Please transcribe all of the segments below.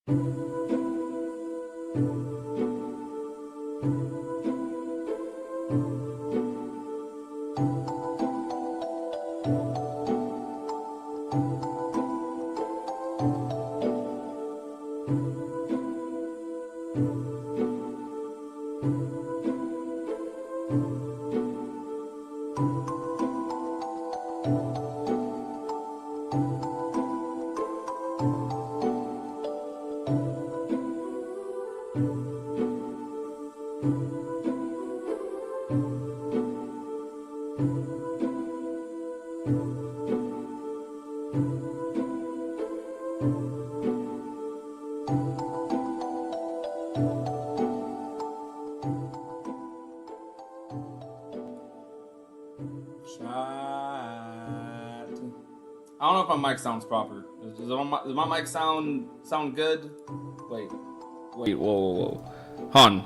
I don't know if my mic sounds proper. Does my mic sound good? Wait, whoa. Han,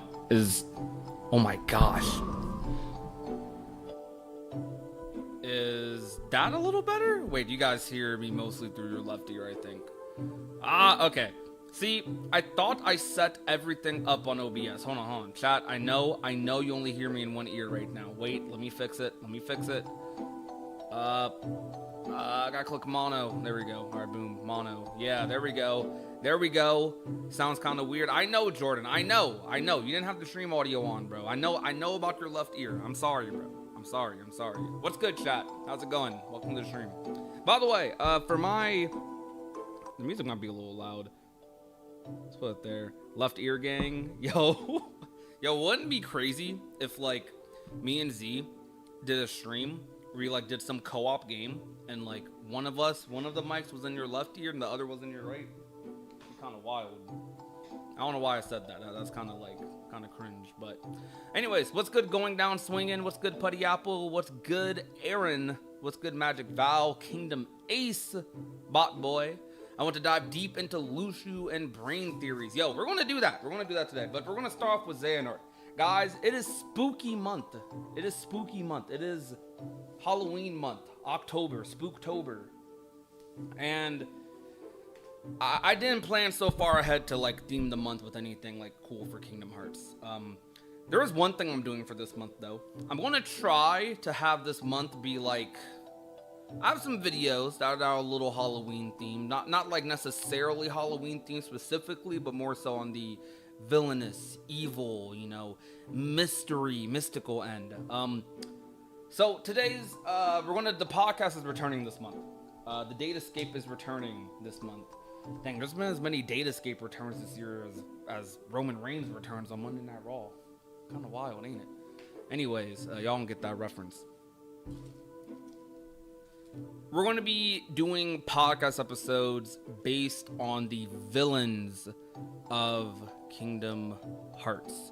oh my gosh. Is that a little better? Wait, you guys hear me mostly through your left ear, I think. Okay. See, I thought I set everything up on OBS. Hold on. Chat, I know you only hear me in one ear right now. Wait, let me fix it. I gotta click mono. There we go. All right, boom, mono. Yeah, there we go. Sounds kind of weird. I know, Jordan. I know. You didn't have the stream audio on, bro. I know about your left ear. I'm sorry, bro. I'm sorry. What's good, chat? How's it going? Welcome to the stream. By the way, the music might be a little loud. Let's put it there. Left ear gang. Yo, wouldn't it be crazy if like me and Z did a stream where you like did some co-op game and like one of the mics was in your left ear and the other was in your right? It'd be kind of wild. I don't know why I said that. That's kind of cringe. But anyways, what's good going down swinging? What's good Putty Apple? What's good Aaron? What's good Magic Val? Kingdom Ace, Bot Boy. I want to dive deep into Lushu and brain theories. Yo, we're going to do that. We're going to do that today. But we're going to start off with Xehanort. Guys, it is spooky month. It is Halloween month. October. Spooktober. And I didn't plan so far ahead to like theme the month with anything like cool for Kingdom Hearts. There is one thing I'm doing for this month though. I'm going to try to have this month be like... I have some videos that are a little Halloween themed, not like necessarily Halloween themed specifically, but more so on the villainous, evil, mystical end. So today's the podcast is returning this month. The Datascape is returning this month. Dang, there's been as many Datascape returns this year as Roman Reigns returns on Monday Night Raw. Kind of wild, ain't it? Anyways, y'all don't get that reference. We're going to be doing podcast episodes based on the villains of Kingdom Hearts.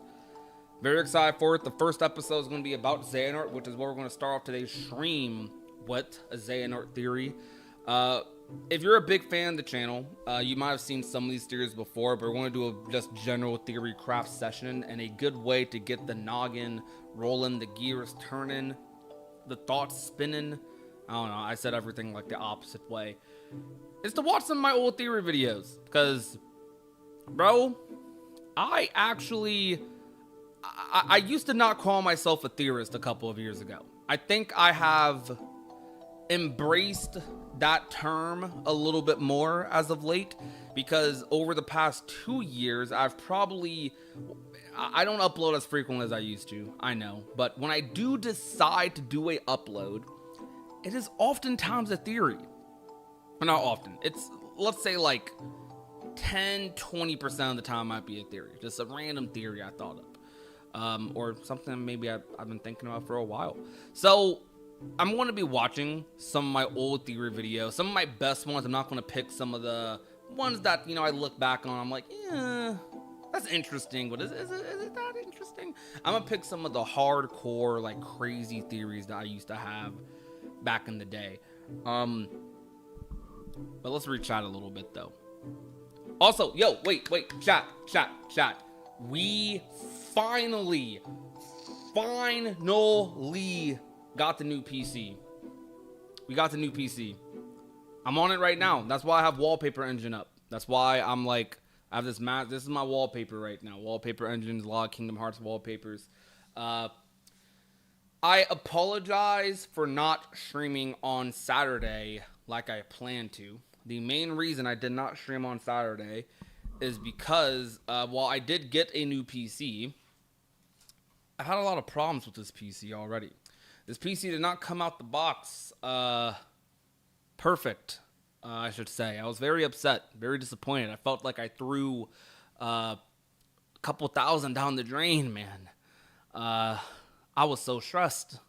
Very excited for it. The first episode is going to be about Xehanort, which is what we're going to start off today's stream with, a Xehanort theory. If you're a big fan of the channel, you might have seen some of these theories before, but we're going to do a just general theory craft session, and a good way to get the noggin rolling, the gears turning, the thoughts spinning. I don't know, I said everything like the opposite way. Is to watch some of my old theory videos. Because, bro, I used to not call myself a theorist a couple of years ago. I think I have embraced that term a little bit more as of late. Because over the past 2 years, I don't upload as frequently as I used to, I know. But when I do decide to do a upload, it is oftentimes a theory. Not often. It's, let's say like 10-20% of the time might be a theory. Just a random theory I thought of. Or something maybe I've been thinking about for a while. So I'm going to be watching some of my old theory videos. Some of my best ones. I'm not going to pick some of the ones that, I look back on. I'm like, yeah, that's interesting. But is it that interesting? I'm going to pick some of the hardcore, like crazy theories that I used to have back in the day. But let's re-chat a little bit though. Also, yo, wait, chat. We finally got the new PC. We got the new PC. I'm on it right now. That's why I have wallpaper engine up. That's why I'm like I have this this is my wallpaper right now. Wallpaper engines, a lot of Kingdom Hearts wallpapers. I apologize for not streaming on Saturday like I planned to. The main reason I did not stream on Saturday is because while I did get a new PC, I had a lot of problems with this PC already. This PC did not come out the box perfect, I should say. I was very upset, very disappointed. I felt like I threw a couple thousand down the drain, man. I was so stressed.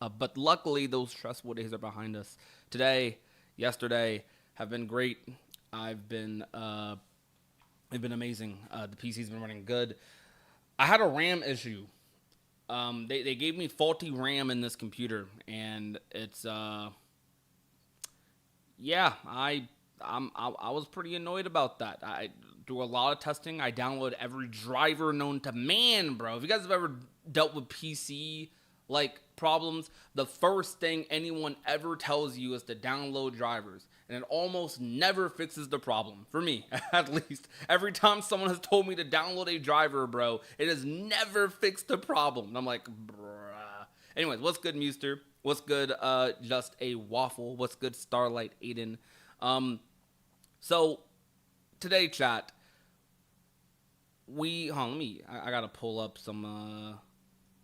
But luckily, those stressful days are behind us. Today, yesterday, have been great. They've been amazing. The PC's been running good. I had a RAM issue. They gave me faulty RAM in this computer, and it's yeah, I was pretty annoyed about that. I do a lot of testing. I download every driver known to man, bro. If you guys have ever dealt with PC like problems, the first thing anyone ever tells you is to download drivers, and it almost never fixes the problem. For me, at least. Every time someone has told me to download a driver, bro, it has never fixed the problem. And I'm like, bruh. Anyways, what's good, Muster? What's good, Just a Waffle? What's good, Starlight Aiden? So today, chat, I gotta pull up some,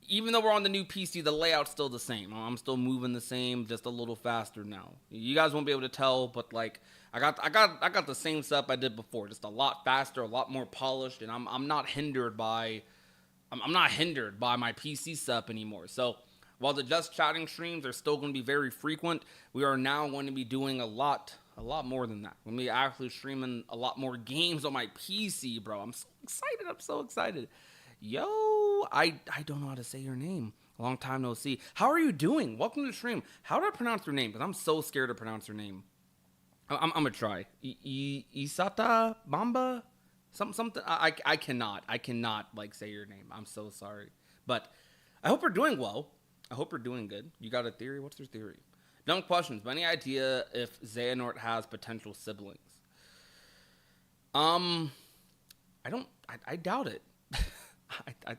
even though we're on the new PC, the layout's still the same. I'm still moving the same, just a little faster now. You guys won't be able to tell, but like, I got the same setup I did before, just a lot faster, a lot more polished, and I'm not hindered by my PC setup anymore. So while the Just Chatting streams are still going to be very frequent, we are now going to be doing a lot more than that. We're going to be actually streaming a lot more games on my PC, bro. I'm so excited. Yo, I don't know how to say your name. Long time no see. How are you doing? Welcome to the stream. How do I pronounce your name? Because I'm so scared to pronounce your name. I'm going to try. Isata Bamba? Something. I cannot like say your name. I'm so sorry. But I hope you're doing well. I hope you're doing good. You got a theory? What's your theory? Dumb questions. But any idea if Xehanort has potential siblings? I doubt it.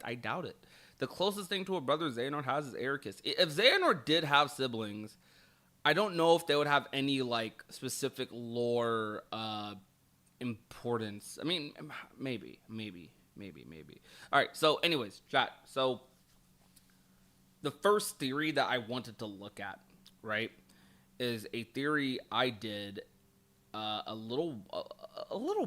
I doubt it. The closest thing to a brother Xehanort has is Ericus. If Xehanort did have siblings, I don't know if they would have any like specific lore importance. I mean, maybe. All right. So, anyways, chat. So, the first theory that I wanted to look at, right, is a theory I did a little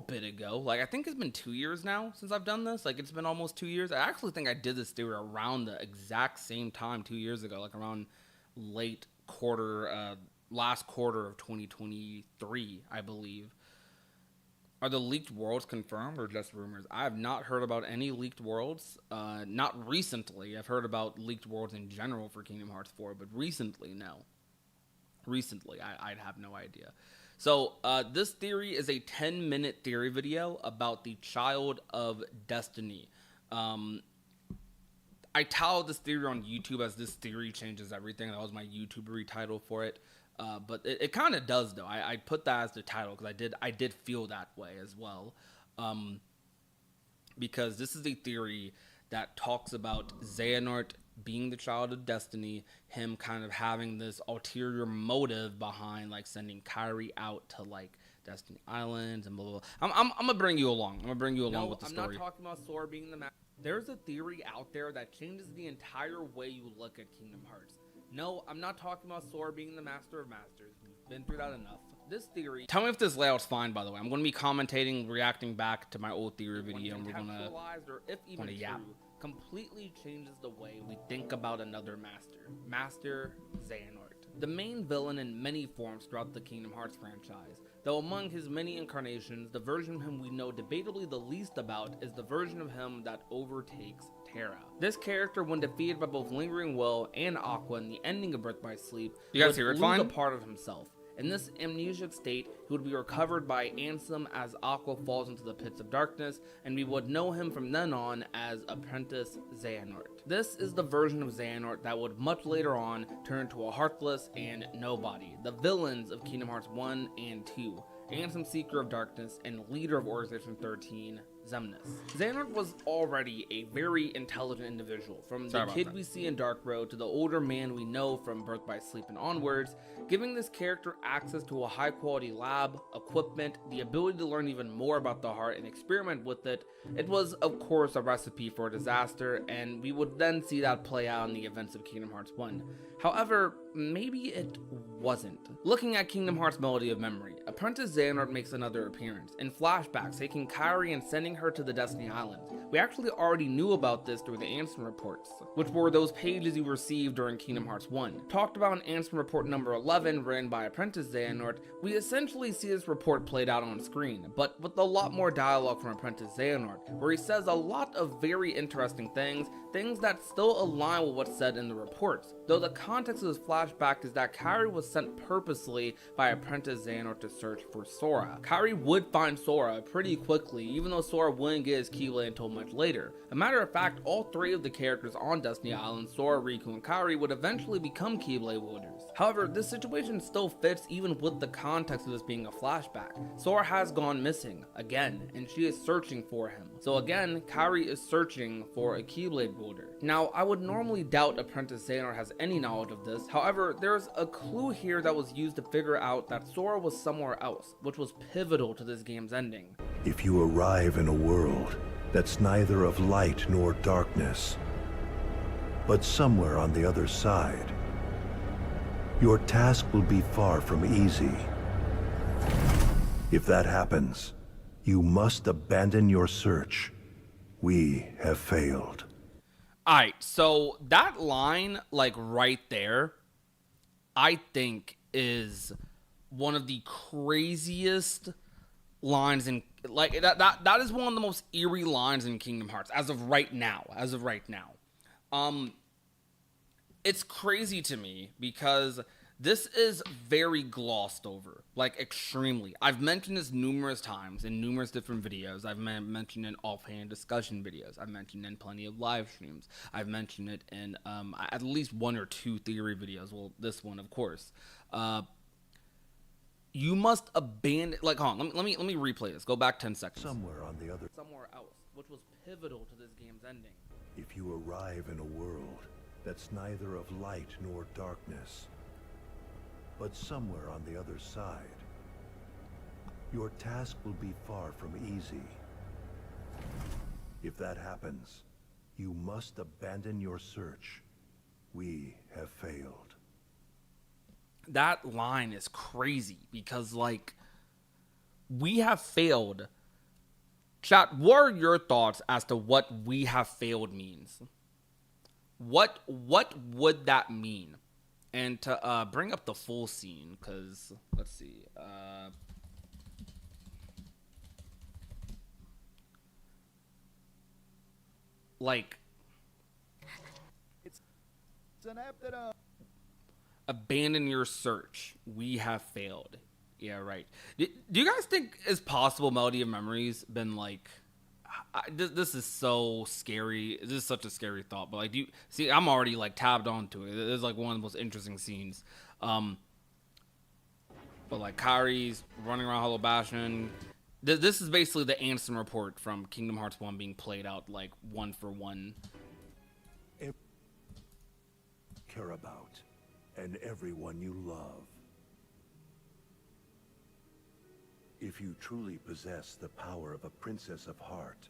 bit ago. Like, I think it's been 2 years now since I've done this. Like, it's been almost 2 years. I actually think I did this theory around the exact same time 2 years ago, like around last quarter of 2023, I believe. Are the leaked worlds confirmed or just rumors? I have not heard about any leaked worlds. Not recently. I've heard about leaked worlds in general for Kingdom Hearts 4, but recently, no. Recently, I'd have no idea. So, this theory is a 10-minute theory video about the Child of Destiny. I titled this theory on YouTube as This Theory Changes Everything. That was my YouTube retitle for it. But it kind of does, though. I put that as the title because I did feel that way as well. Because this is a theory that talks about Xehanort being the Child of Destiny, him kind of having this ulterior motive behind like sending Kairi out to like Destiny Islands and blah blah blah. I'm gonna bring you along. with the story. I'm not talking about Sora being the master. There's a theory out there that changes the entire way you look at Kingdom Hearts. No, I'm not talking about Sora being the master of masters. We've been through that enough. This theory... Tell me if this layout's fine, by the way. I'm going to be commentating, reacting back to my old theory video, and we're going to... or if even true, completely changes the way we think about another master. Master Xehanort. The main villain in many forms throughout the Kingdom Hearts franchise. Though among his many incarnations, the version of him we know debatably the least about is the version of him that overtakes Terra. This character, when defeated by both Lingering Will and Aqua in the ending of Birth by Sleep, you guys hear it fine? A part of himself. In this amnesic state, he would be recovered by Ansem as Aqua falls into the pits of darkness, and we would know him from then on as Apprentice Xehanort. This is the version of Xehanort that would much later on turn into a Heartless and Nobody, the villains of Kingdom Hearts 1 and 2, Ansem Seeker of Darkness, and leader of Organization 13, Xemnas. Xehanort was already a very intelligent individual, from the kid we see in Dark Road to the older man we know from Birth by Sleep and onwards, giving this character access to a high quality lab, equipment, the ability to learn even more about the heart and experiment with it. It was of course a recipe for disaster, and we would then see that play out in the events of Kingdom Hearts 1. However, maybe it wasn't. Looking at Kingdom Hearts Melody of Memory, Apprentice Xehanort makes another appearance, in flashbacks taking Kairi and sending her to the Destiny Islands. We actually already knew about this through the Ansem reports, which were those pages you received during Kingdom Hearts 1. Talked about in Ansem report number 11, written by Apprentice Xehanort, we essentially see this report played out on screen, but with a lot more dialogue from Apprentice Xehanort, where he says a lot of very interesting things that still align with what's said in the reports, though the context of this flashback is that Kairi was sent purposely by Apprentice Xehanort to search for Sora. Kairi would find Sora pretty quickly, even though Sora wouldn't get his Keyblade until much later. A matter of fact, all three of the characters on Destiny Island, Sora, Riku, and Kairi, would eventually become Keyblade wielders. However, this situation still fits even with the context of this being a flashback. Sora has gone missing, again, and she is searching for him. So again, Kairi is searching for a Keyblade wielder. Now, I would normally doubt Apprentice Xehanort has any knowledge of this, however, there's a clue here that was used to figure out that Sora was somewhere else, which was pivotal to this game's ending. If you arrive in a world that's neither of light nor darkness, but somewhere on the other side, your task will be far from easy. If that happens, you must abandon your search. We have failed. Alright, so that line, like right there, I think is one of the craziest lines in, like, that is one of the most eerie lines in Kingdom Hearts as of right now. It's crazy to me because this is very glossed over, like extremely. I've mentioned this numerous times in numerous different videos. I've mentioned in offhand discussion videos. I've mentioned in plenty of live streams. I've mentioned it in at least 1 or 2 theory videos. Well, this one, of course. You must abandon. Like, hold on. Let me replay this. Go back 10 seconds. Somewhere else, which was pivotal to this game's ending. If you arrive in a world that's neither of light nor darkness, but somewhere on the other side, your task will be far from easy. If that happens, you must abandon your search. We have failed. That line is crazy because, like, we have failed. Chat, what are your thoughts as to what we have failed means? What would that mean? And to bring up the full scene, because, let's see. Like, it's an app that abandon your search. We have failed. Yeah, right. Do you guys think it's possible Melody of Memories been like, this is so scary. This is such a scary thought. But like, do you see? I'm already like tabbed onto it. It's like one of the most interesting scenes. But like Kairi's running around Hollow Bastion. This is basically the Ansem report from Kingdom Hearts 1 being played out like 1 for 1. Care about, and everyone you love. If you truly possess the power of a Princess of Heart,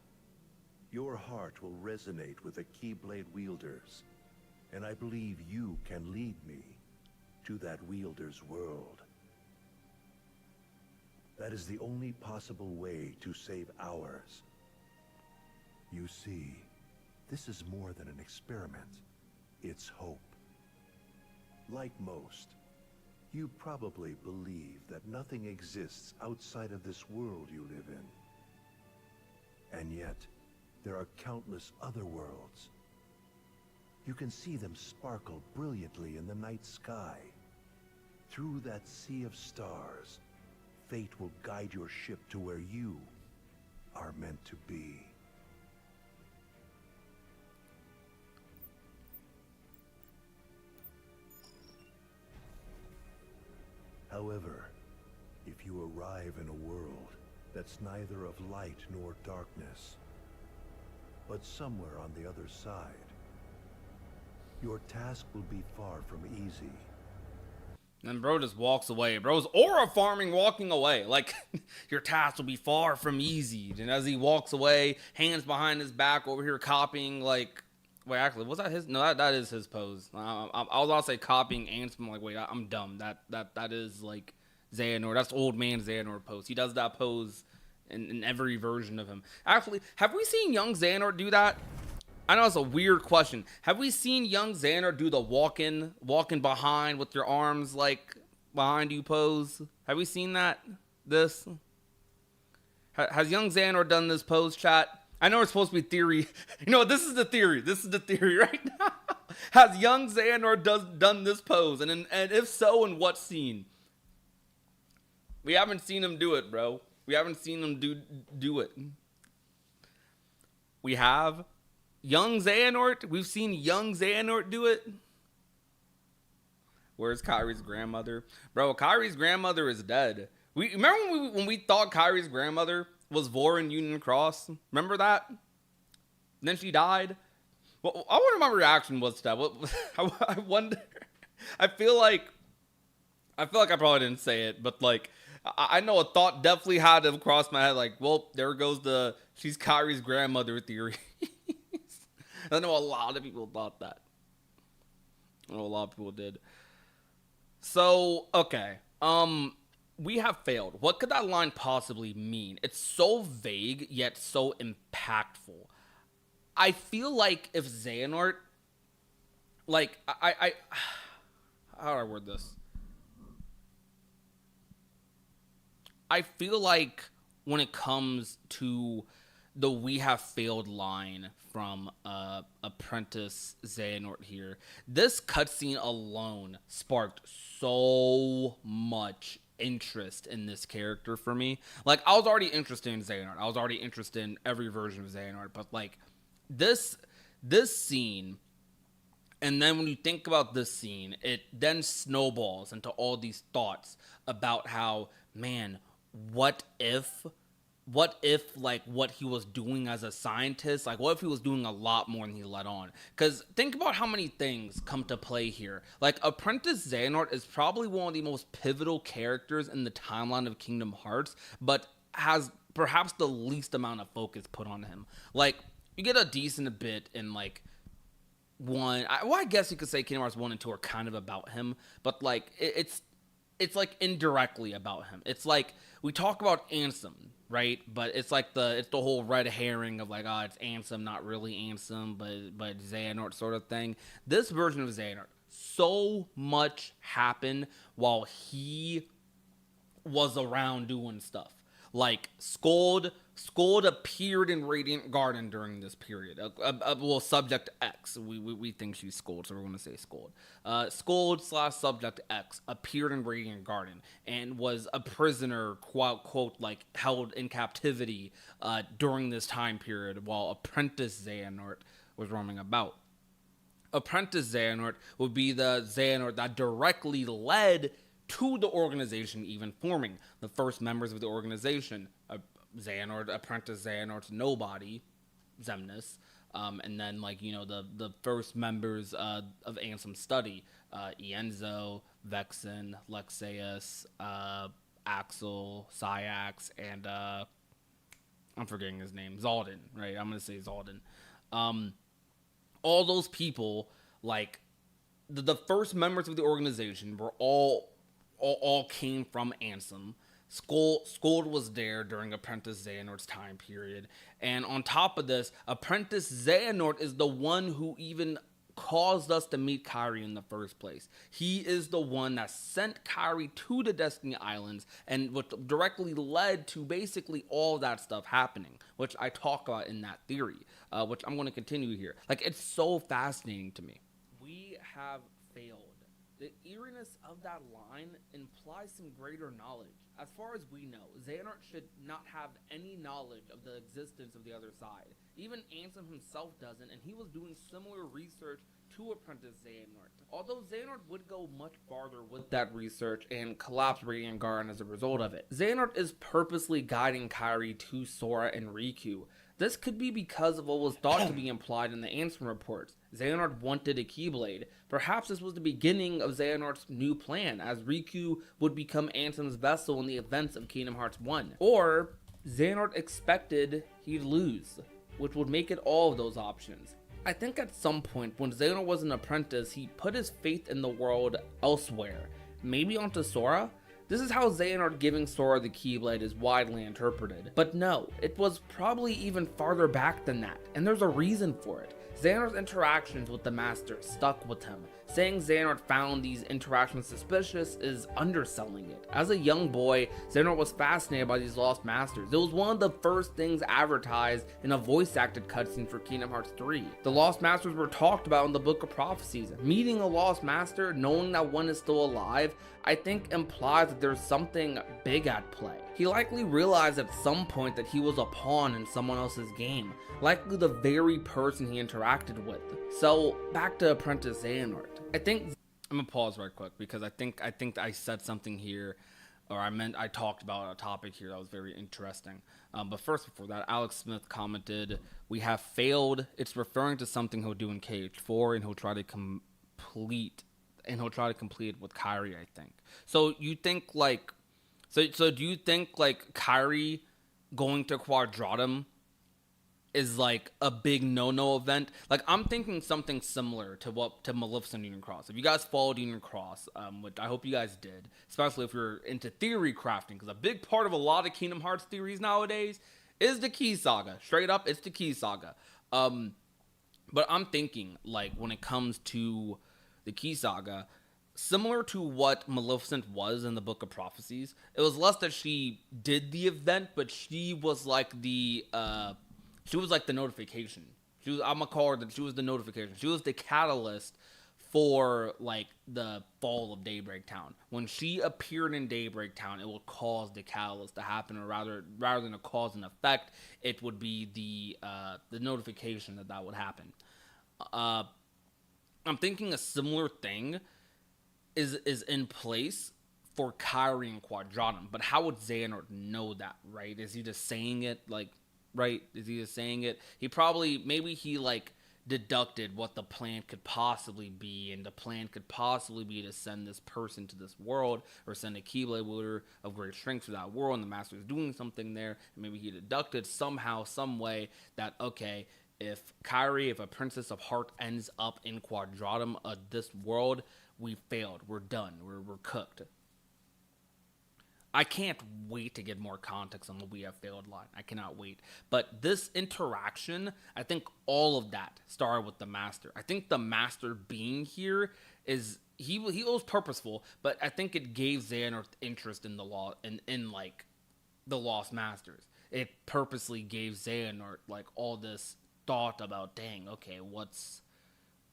your heart will resonate with the Keyblade wielders, and I believe you can lead me to that wielder's world. That is the only possible way to save ours. You see, this is more than an experiment. It's hope. Like most, you probably believe that nothing exists outside of this world you live in. And yet, there are countless other worlds. You can see them sparkle brilliantly in the night sky. Through that sea of stars, fate will guide your ship to where you are meant to be. However, if you arrive in a world that's neither of light nor darkness, but somewhere on the other side, your task will be far from easy. And bro just walks away. Bro's aura farming walking away. Like, your task will be far from easy. And as he walks away, hands behind his back over here copying, like, wait, actually, was that his? No, that is his pose. I was about to say copying Ansem. I'm like, wait, I'm dumb. That is, like, Xehanort. That's old man Xehanort pose. He does that pose in every version of him. Actually, have we seen young Xehanort do that? I know it's a weird question. Have we seen young Xehanort do the walking behind with your arms like behind you pose? Have we seen that? This? Has young Xehanort done this pose, chat? I know it's supposed to be theory. You know what? This is the theory. This is the theory right now. Has young Xehanort done this pose? And if so, in what scene? We haven't seen him do it, bro. We haven't seen him do it. We have young Xehanort. We've seen young Xehanort do it. Where's Kyrie's grandmother? Bro, Kyrie's grandmother is dead. Remember when we thought Kyrie's grandmother was Vorin Union Cross? Remember that? And then she died. Well, I wonder what my reaction was to that. I wonder. I feel like I probably didn't say it, but like I know a thought definitely had to cross my head. Like, well, there goes the she's Kyrie's grandmother theory. I know a lot of people thought that. I know a lot of people did. So, okay. We have failed. What could that line possibly mean? It's so vague, yet so impactful. I feel like if Xehanort, like, how do I word this? I feel like when it comes to the "we have failed" line from Apprentice Xehanort here, this cutscene alone sparked so much interest in this character for me. Like, I was already interested in Xehanort. I was already interested in every version of Xehanort, but like this scene, and then when you think about this scene, it then snowballs into all these thoughts about how, man, what if like what he was doing as a scientist, like what if he was doing a lot more than he let on? Because think about how many things come to play here. Like, Apprentice Xehanort is probably one of the most pivotal characters in the timeline of Kingdom Hearts, but has perhaps the least amount of focus put on him. Like, you get a decent bit in like I guess you could say Kingdom Hearts 1 and 2 are kind of about him, but like it's like indirectly about him. It's like we talk about Ansem, right? But it's like it's the whole red herring of like, it's Ansem, not really Ansem, but Xehanort sort of thing. This version of Xehanort, so much happened while he was around doing stuff. Like, Scold appeared in Radiant Garden during this period. Well, Subject X. We think she's Scold, so we're going to say Scold. Scold/Subject X appeared in Radiant Garden and was a prisoner, quote, like, held in captivity during this time period while Apprentice Xehanort was roaming about. Apprentice Xehanort would be the Xehanort that directly led to the organization even forming. The first members of the organization, Xehanort, Apprentice Xehanort's nobody, Xemnas, and then, like, you know, the first members of Ansem's study, Ienzo, Vexen, Lexaeus, Axel, Syax, and I'm forgetting his name, Zaldin, right? I'm gonna say Zaldin. All those people, like, the first members of the organization were all came from Ansem. Scold was there during Apprentice Xehanort's time period. And on top of this, Apprentice Xehanort is the one who even caused us to meet Kyrie in the first place. He is the one that sent Kyrie to the Destiny Islands and which directly led to basically all that stuff happening, which I talk about in that theory, which I'm going to continue here. Like, it's so fascinating to me. We have failed. The eeriness of that line implies some greater knowledge. As far as we know, Xehanort should not have any knowledge of the existence of the other side. Even Ansem himself doesn't, and he was doing similar research to apprentice Xehanort. Although Xehanort would go much farther with that research and collapse Radiant Garden as a result of it. Xehanort is purposely guiding Kairi to Sora and Riku. This could be because of what was thought to be implied in the Ansem reports. Xehanort wanted a Keyblade. Perhaps this was the beginning of Xehanort's new plan, as Riku would become Ansem's vessel in the events of Kingdom Hearts 1. Or, Xehanort expected he'd lose, which would make it all of those options. I think at some point, when Xehanort was an apprentice, he put his faith in the world elsewhere. Maybe onto Sora? This is how Xehanort giving Sora the Keyblade is widely interpreted. But no, it was probably even farther back than that, and there's a reason for it. Xehanort's interactions with the Master stuck with him. Saying Xehanort found these interactions suspicious is underselling it. As a young boy, Xehanort was fascinated by these Lost Masters. It was one of the first things advertised in a voice-acted cutscene for Kingdom Hearts 3. The Lost Masters were talked about in the Book of Prophecies. Meeting a Lost Master, knowing that one is still alive, I think implies that there's something big at play. He likely realized at some point that he was a pawn in someone else's game, likely the very person he interacted with. So, back to Apprentice Xehanort. I'm gonna pause right quick because I think I said something here, or I talked about a topic here that was very interesting. But first, before that, Alex Smith commented, "We have failed." It's referring to something he'll do in KH4, and he'll try to complete it with Kairi, I think. So you think like, so do you think like Kairi going to Quadratum is like a big no-no event? Like, I'm thinking something similar to Maleficent Union Cross. If you guys followed Union Cross, which I hope you guys did, especially if you're into theory crafting, because a big part of a lot of Kingdom Hearts theories nowadays is the Key Saga. Straight up, it's the Key Saga. But I'm thinking, like, when it comes to the Key Saga, similar to what Maleficent was in the Book of Prophecies, it was less that she did the event, but she was like the notification. I'm gonna call her she was the notification. She was the catalyst for like the fall of Daybreak Town. When she appeared in Daybreak Town, it would cause the catalyst to happen, or rather than a cause and effect, it would be the notification that would happen. I'm thinking a similar thing is in place for Kairi and Quadratum, but how would Xehanort know that, right? Is he just saying it, like, right? Is he just saying it? Maybe he, like, deducted what the plan could possibly be, and the plan could possibly be to send this person to this world, or send a Keyblade wielder of great strength to that world, and the Master is doing something there, and maybe he deducted somehow, some way, that, okay, if a Princess of Heart ends up in Quadratum of this world, we failed, we're done, we're cooked. I can't wait to get more context on the "we have failed" line. I cannot wait. But this interaction, I think all of that started with the Master. I think the Master being here is he was purposeful, but I think it gave Xehanort interest in in like the Lost Masters. It purposely gave Xehanort like all this thought about, dang, okay, what's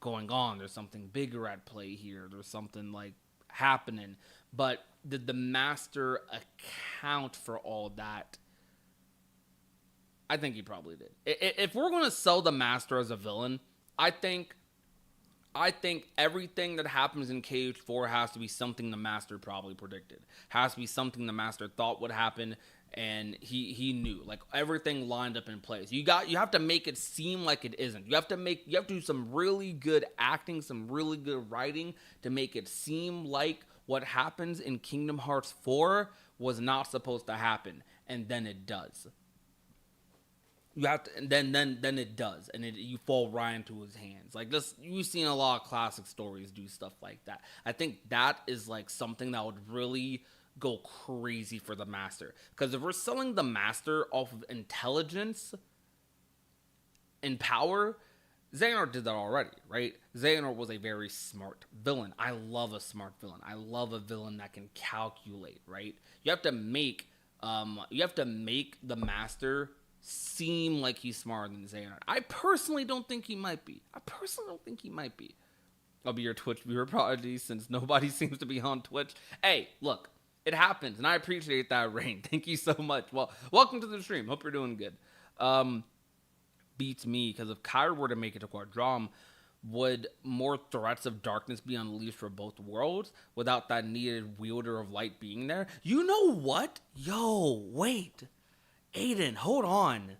going on? There's something bigger at play here. There's something like happening. But did the Master account for all that? I think he probably did. If we're going to sell the Master as a villain, I think everything that happens in KH4 has to be something the Master probably predicted. Has to be something the Master thought would happen, and he knew. Like, everything lined up in place. You have to make it seem like it isn't. You have to do some really good acting, some really good writing to make it seem like what happens in Kingdom Hearts 4 was not supposed to happen, and then it does. You have to, and then it does, and you fall right into his hands. Like this, you've seen a lot of classic stories do stuff like that. I think that is like something that would really go crazy for the Master, because if we're selling the Master off of intelligence and power, Xehanort did that already, right? Xehanort was a very smart villain. I love a smart villain. I love a villain that can calculate, right? You have to make the Master seem like he's smarter than Xehanort. I personally don't think he might be. I'll be your Twitch viewer prodigy since nobody seems to be on Twitch. Hey, look, it happens, and I appreciate that, Rain. Thank you so much. Well, welcome to the stream. Hope you're doing good. Beats me, because if Kyrie were to make it to Quadram, would more threats of darkness be unleashed for both worlds without that needed wielder of light being there? You know what? Yo, wait. Aiden, hold on.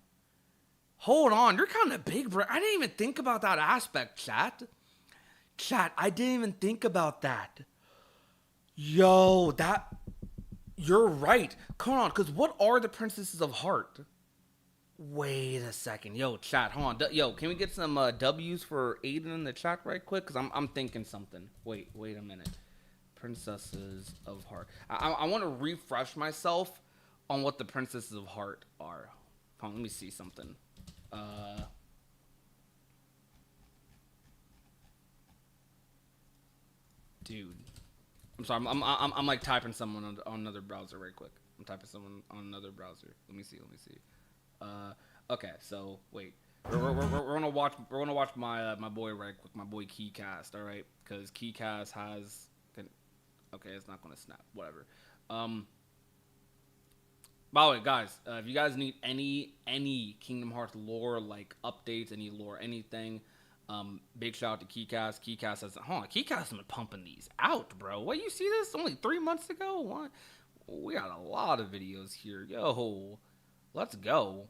Hold on. You're kind of big, bro. I didn't even think about that aspect, chat. Chat, I didn't even think about that. Yo, you're right. Come on, because what are the princesses of heart? Wait a second. Yo, chat, hold on. Yo, can we get some W's for Aiden in the chat right quick? Because I'm thinking something. Wait a minute. Princesses of heart. I want to refresh myself on what the princesses of heart are. Hold on, let me see something. Dude, I'm sorry. I'm like typing someone on another browser right quick. I'm typing someone on another browser. Let me see. Okay, so wait. We're gonna watch my my boy right quick. My boy Keycast. All right, because Keycast has. Okay, it's not gonna snap. Whatever. By the way, guys, if you guys need any Kingdom Hearts lore, like updates, any lore, anything, big shout out to Keycast. Keycast has, Keycast has been pumping these out, bro. What, you see this only 3 months ago? What? We got a lot of videos here. Yo, let's go.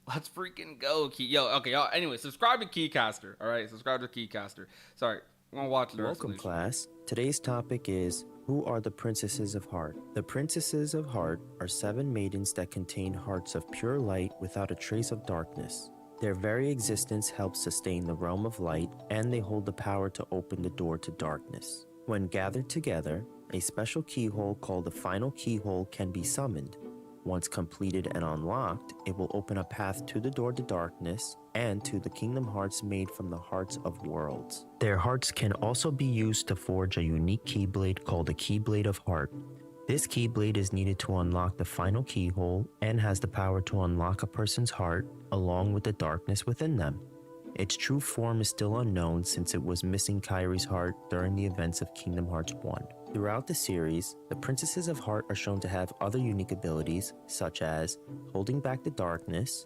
Let's freaking go, okay, y'all. Anyway, subscribe to Keycaster. All right, subscribe to Keycaster. Sorry, I'm gonna watch the rest. Welcome, class. Today's topic is, who are the princesses of heart? The princesses of heart are 7 maidens that contain hearts of pure light without a trace of darkness. Their very existence helps sustain the realm of light, and they hold the power to open the door to darkness. When gathered together, a special keyhole called the final keyhole can be summoned. Once completed and unlocked, it will open a path to the door to darkness and to the Kingdom Hearts made from the hearts of worlds. Their hearts can also be used to forge a unique keyblade called the Keyblade of Heart. This keyblade is needed to unlock the final keyhole and has the power to unlock a person's heart along with the darkness within them. Its true form is still unknown since it was missing Kyrie's heart during the events of Kingdom Hearts 1. Throughout the series, the Princesses of Heart are shown to have other unique abilities, such as holding back the darkness,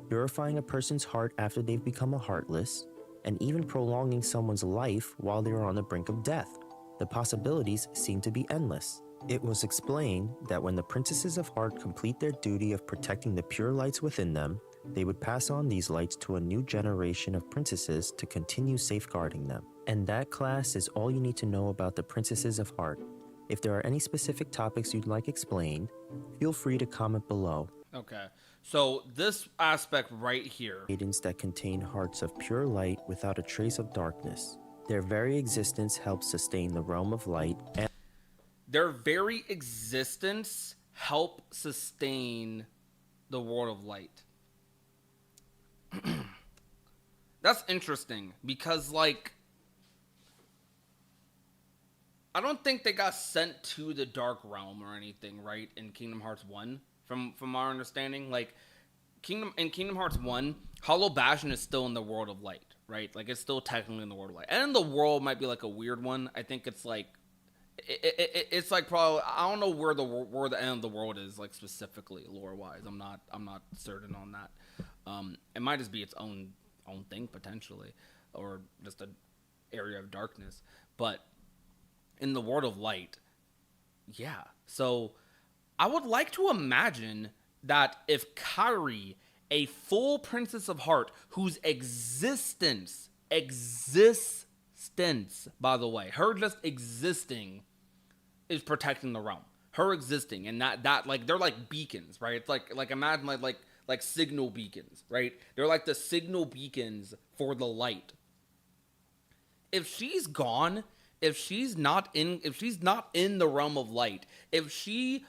purifying a person's heart after they've become a heartless, and even prolonging someone's life while they are on the brink of death. The possibilities seem to be endless. It was explained that when the Princesses of Heart complete their duty of protecting the pure lights within them, they would pass on these lights to a new generation of princesses to continue safeguarding them. And that, class, is all you need to know about the Princesses of Heart. If there are any specific topics you'd like explained, feel free to comment below. Okay, so this aspect right here. Maidens that contain hearts of pure light without a trace of darkness. Their very existence helps sustain the realm of light, and their very existence help sustain the world of light. That's interesting because, like, I don't think they got sent to the Dark Realm or anything, right? In Kingdom Hearts 1, from our understanding, like Kingdom Hearts 1, Hollow Bastion is still in the world of light, right? Like, it's still technically in the world of light, and the world might be like a weird one. I think it's like it's like probably, I don't know where the end of the world is, like, specifically lore wise. I'm not certain on that. It might just be its own thing potentially, or just an area of darkness. But in the world of light, yeah. So I would like to imagine that if Kairi, a full Princess of Heart, whose existence, by the way, her just existing is protecting the realm. Her existing, and that like, they're like beacons, right? It's like imagine like signal beacons, right? They're like the signal beacons for the light. If she's gone, if she's not in the realm of light, if she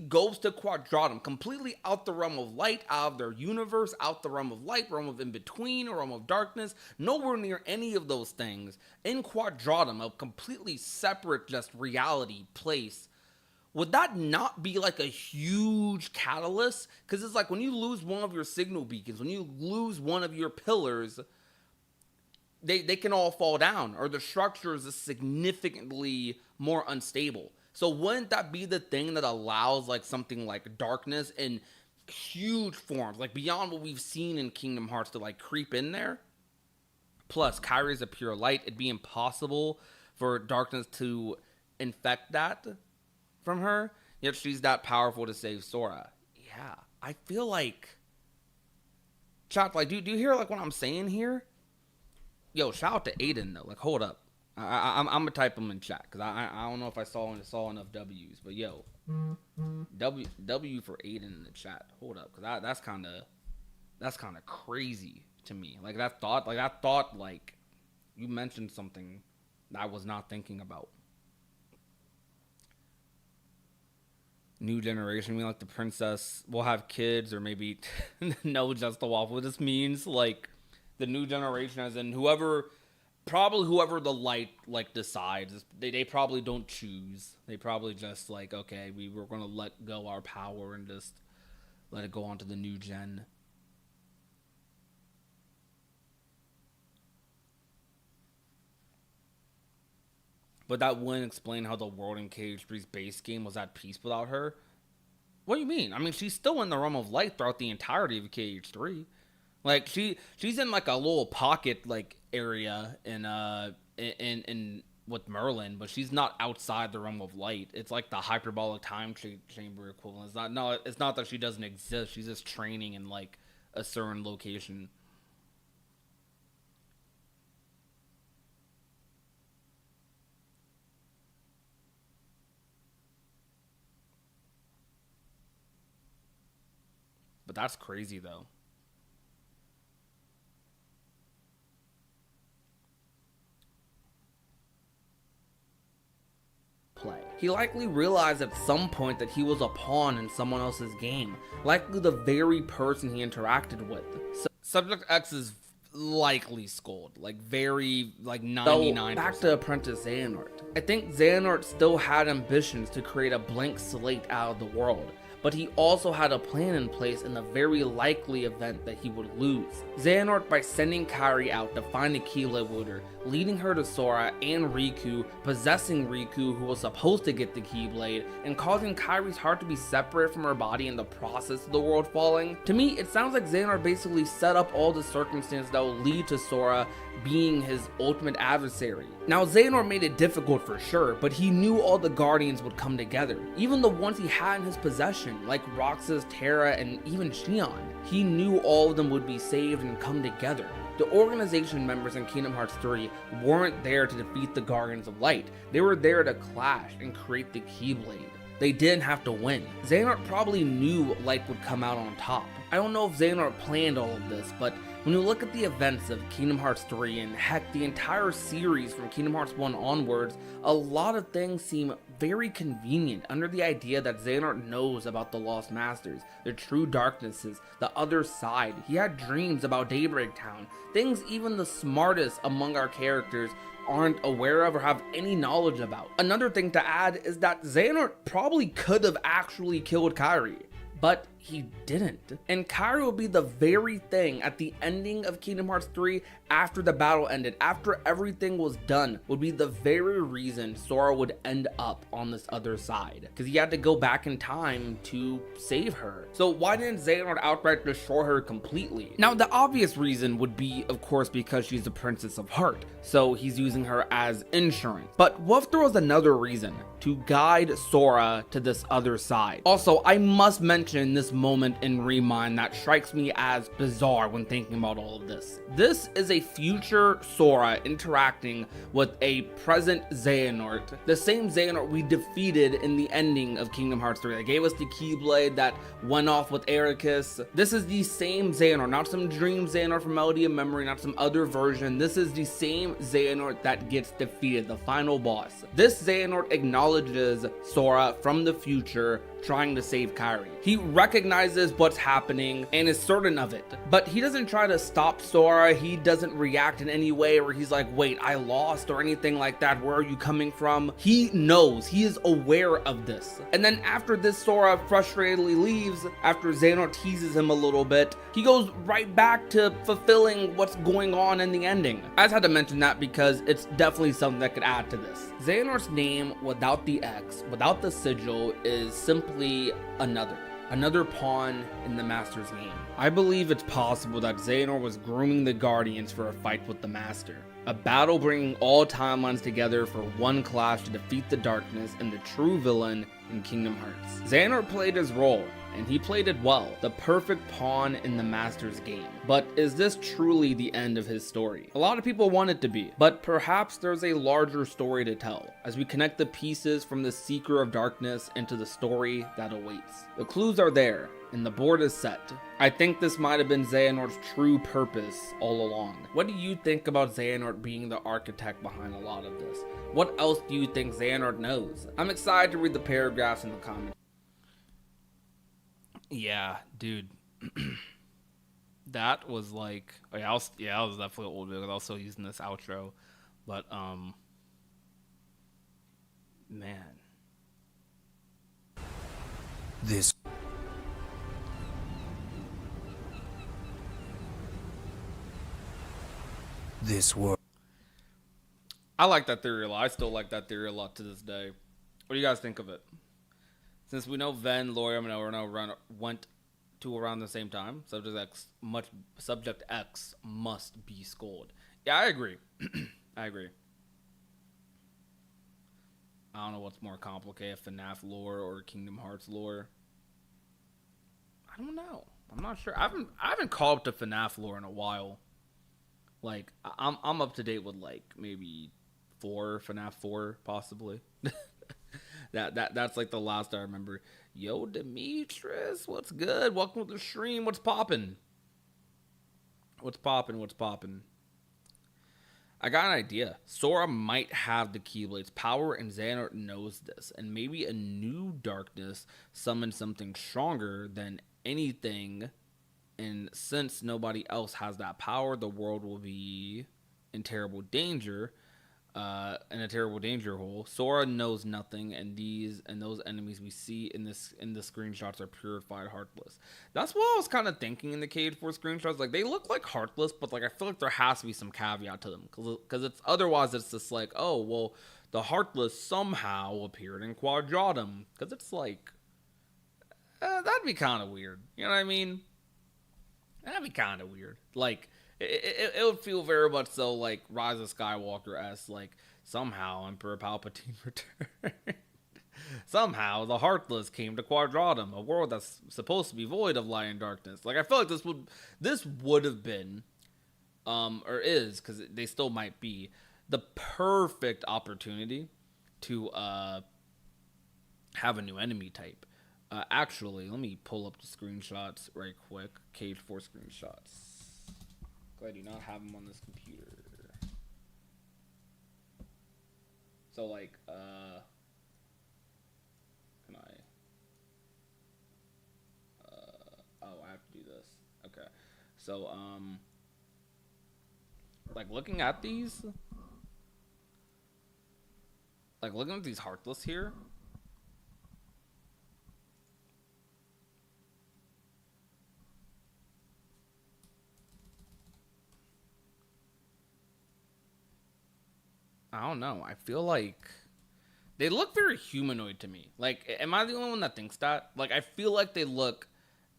goes to Quadratum, completely out the realm of light, out of their universe, out the realm of light, realm of in between, or realm of darkness, nowhere near any of those things, in Quadratum, a completely separate just reality place, would that not be like a huge catalyst? Because it's like when you lose one of your signal beacons, when you lose one of your pillars, they can all fall down, or the structure is significantly more unstable. So wouldn't that be the thing that allows like something like darkness in huge forms, like beyond what we've seen in Kingdom Hearts, to like creep in there? Plus, Kyrie's a pure light. It'd be impossible for darkness to infect that from her, yet she's that powerful to save Sora. Yeah, I feel like... Chat, like, do you hear like what I'm saying here? Yo, shout out to Aiden though. Like, hold up, I'm gonna type them in chat because I don't know if I saw enough W's, but yo, W for Aiden in the chat. Hold up, because that's kind of crazy to me. Like that thought, like you mentioned something that I was not thinking about. New generation, I mean, like the princess will have kids, or maybe no, just the waffle. This means like the new generation, as in whoever the light like decides. They probably don't choose. They probably just like, okay, we're gonna let go our power and just let it go on to the new gen. But that wouldn't explain how the world in KH3's base game was at peace without her. What do you mean? I mean, she's still in the realm of light throughout the entirety of KH3. Like she's in like a little pocket like area in with Merlin, but she's not outside the realm of light. It's like the hyperbolic time chamber equivalent. It's not that she doesn't exist. She's just training in like a certain location. But that's crazy, though. Play. He likely realized at some point that he was a pawn in someone else's game. Likely the very person he interacted with. Subject X is likely Scold. Like, very, like, 99%. So, back to Apprentice Xehanort. I think Xehanort still had ambitions to create a blank slate out of the world, but he also had a plan in place in the very likely event that he would lose. Xehanort, by sending Kairi out to find a Keyblade wielder, leading her to Sora and Riku, possessing Riku, who was supposed to get the Keyblade, and causing Kairi's heart to be separate from her body in the process of the world falling. To me, it sounds like Xehanort basically set up all the circumstances that will lead to Sora being his ultimate adversary. Now, Xehanort made it difficult for sure, but he knew all the Guardians would come together. Even the ones he had in his possession, like Roxas, Terra, and even Xion. He knew all of them would be saved and come together. The organization members in Kingdom Hearts 3 weren't there to defeat the Guardians of Light. They were there to clash and create the Keyblade. They didn't have to win. Xehanort probably knew Light would come out on top. I don't know if Xehanort planned all of this, but when you look at the events of Kingdom Hearts 3 and heck, the entire series from Kingdom Hearts 1 onwards, a lot of things seem very convenient under the idea that Xehanort knows about the Lost Masters, the true darknesses, the other side. He had dreams about Daybreak Town, things even the smartest among our characters aren't aware of or have any knowledge about. Another thing to add is that Xehanort probably could have actually killed Kairi, but he didn't. And Kairi will be the very thing at the ending of Kingdom Hearts 3, after the battle ended, after everything was done, would be the very reason Sora would end up on this other side. Because he had to go back in time to save her. So why didn't Xehanort outright destroy her completely? Now, the obvious reason would be, of course, because she's the Princess of Heart. So he's using her as insurance. But what if there was another reason? To guide Sora to this other side. Also, I must mention this moment in Remind that strikes me as bizarre when thinking about all of this. This is a future Sora interacting with a present Xehanort, the same Xehanort we defeated in the ending of Kingdom Hearts 3 that gave us the Keyblade that went off with Ericus. This is the same Xehanort, not some dream Xehanort from Melody of Memory, not some other version. This is the same Xehanort that gets defeated, the final boss. This Xehanort acknowledges Sora from the future trying to save Kairi. He recognizes what's happening and is certain of it, but he doesn't try to stop Sora. He doesn't react in any way where he's like, wait, I lost or anything like that. Where are you coming from? He knows, he is aware of this. And then after this, Sora frustratedly leaves after Xehanort teases him a little bit. He goes right back to fulfilling what's going on in the ending. I just had to mention that because it's definitely something that could add to this. Xehanort's name without the X, without the sigil, is simply another pawn in the Master's game. I believe it's possible that Xehanort was grooming the Guardians for a fight with the Master. A battle bringing all timelines together for one clash to defeat the darkness and the true villain in Kingdom Hearts. Xehanort played his role, and he played it well, the perfect pawn in the Master's game. But is this truly the end of his story? A lot of people want it to be, but perhaps there's a larger story to tell, as we connect the pieces from the Seeker of Darkness into the story that awaits. The clues are there, and the board is set. I think this might have been Xehanort's true purpose all along. What do you think about Xehanort being the architect behind a lot of this? What else do you think Xehanort knows? I'm excited to read the paragraphs in the comments. Yeah, dude. That was like, oh yeah, I was definitely old because I was still using this outro, but man, This world. I like that theory a lot. I still like that theory a lot to this day. What do you guys think of it? Since we know Ven, Laura, and Orno went to around the same time, Subject X must be Scold. Yeah, I agree. I agree. I don't know what's more complicated, FNAF lore or Kingdom Hearts lore. I don't know. I'm not sure. I haven't called up to FNAF lore in a while. Like I'm up to date with like maybe FNAF 4 possibly. That's like the last I remember. Yo, Demetrius, what's good? Welcome to the stream. What's poppin'? What's poppin'? I got an idea. Sora might have the Keyblade's power, and Xehanort knows this. And maybe a new darkness summons something stronger than anything. And since nobody else has that power, the world will be in terrible danger. In a terrible danger hole. Sora knows nothing, and those enemies we see in the screenshots are purified Heartless. That's what I was kind of thinking in the Cage 4 screenshots. Like, they look like Heartless, but like I feel like there has to be some caveat to them, because it's otherwise it's just like, oh well, the Heartless somehow appeared in Quadratum, because it's like that'd be kind of weird. You know what I mean? That'd be kind of weird. Like. It would feel very much so like Rise of Skywalker-esque, like somehow Emperor Palpatine returned. Somehow the Heartless came to Quadratum, a world that's supposed to be void of light and darkness. Like I feel like this would have been, or is, because they still might be, the perfect opportunity to have a new enemy type. Actually, let me pull up the screenshots right quick. Cage 4 screenshots. I do not have them on this computer. So like, can I? Oh, I have to do this. Okay. So like looking at these Heartless here. I don't know. I feel like they look very humanoid to me. Like, am I the only one that thinks that? Like, I feel like they look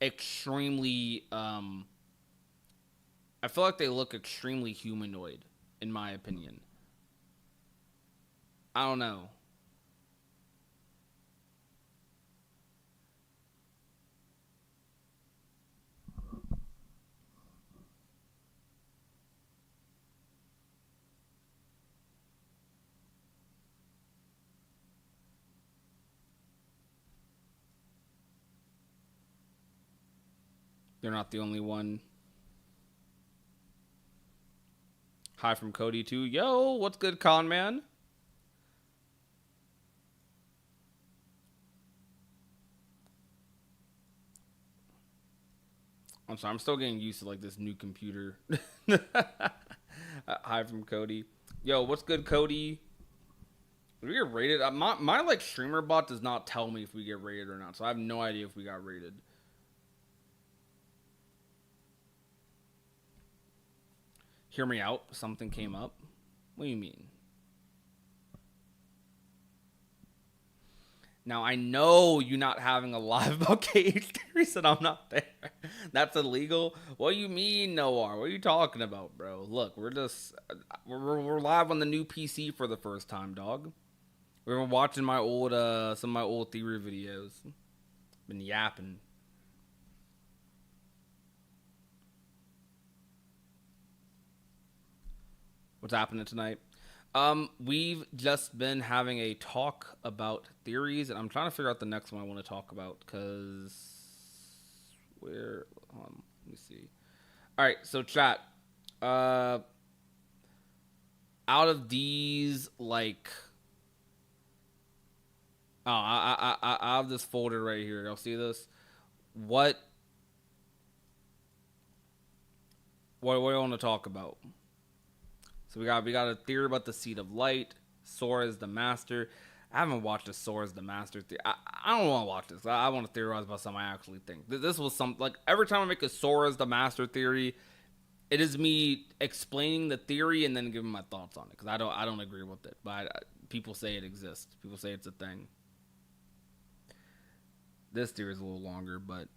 extremely, humanoid, in my opinion. I don't know. They're not the only one. Hi from Cody too. Yo, what's good, con man? I'm sorry, I'm still getting used to like this new computer. Hi from Cody. Yo, what's good, Cody? Did we get rated? My like streamer bot does not tell me if we get rated or not, so I have no idea if we got rated. Hear me out. Something came up. What do you mean? Now, I know you not having a live about KH theories and I'm not there. That's illegal. What do you mean, Noir? What are you talking about, bro? Look, we're live on the new PC for the first time, dog. We were watching my old some of my old theory videos. Been yapping. What's happening tonight? We've just been having a talk about theories, and I'm trying to figure out the next one I want to talk about, because let me see. All right, so chat. Out of these, like, I have this folder right here. Y'all see this? What do you want to talk about? So we got a theory about the seed of light. Sora is the master. I haven't watched a Sora is the master theory. I don't want to watch this. I want to theorize about something I actually think. This was some, like, every time I make a Sora is the master theory, it is me explaining the theory and then giving my thoughts on it, because I don't agree with it. But people say it exists. People say it's a thing. This theory is a little longer, but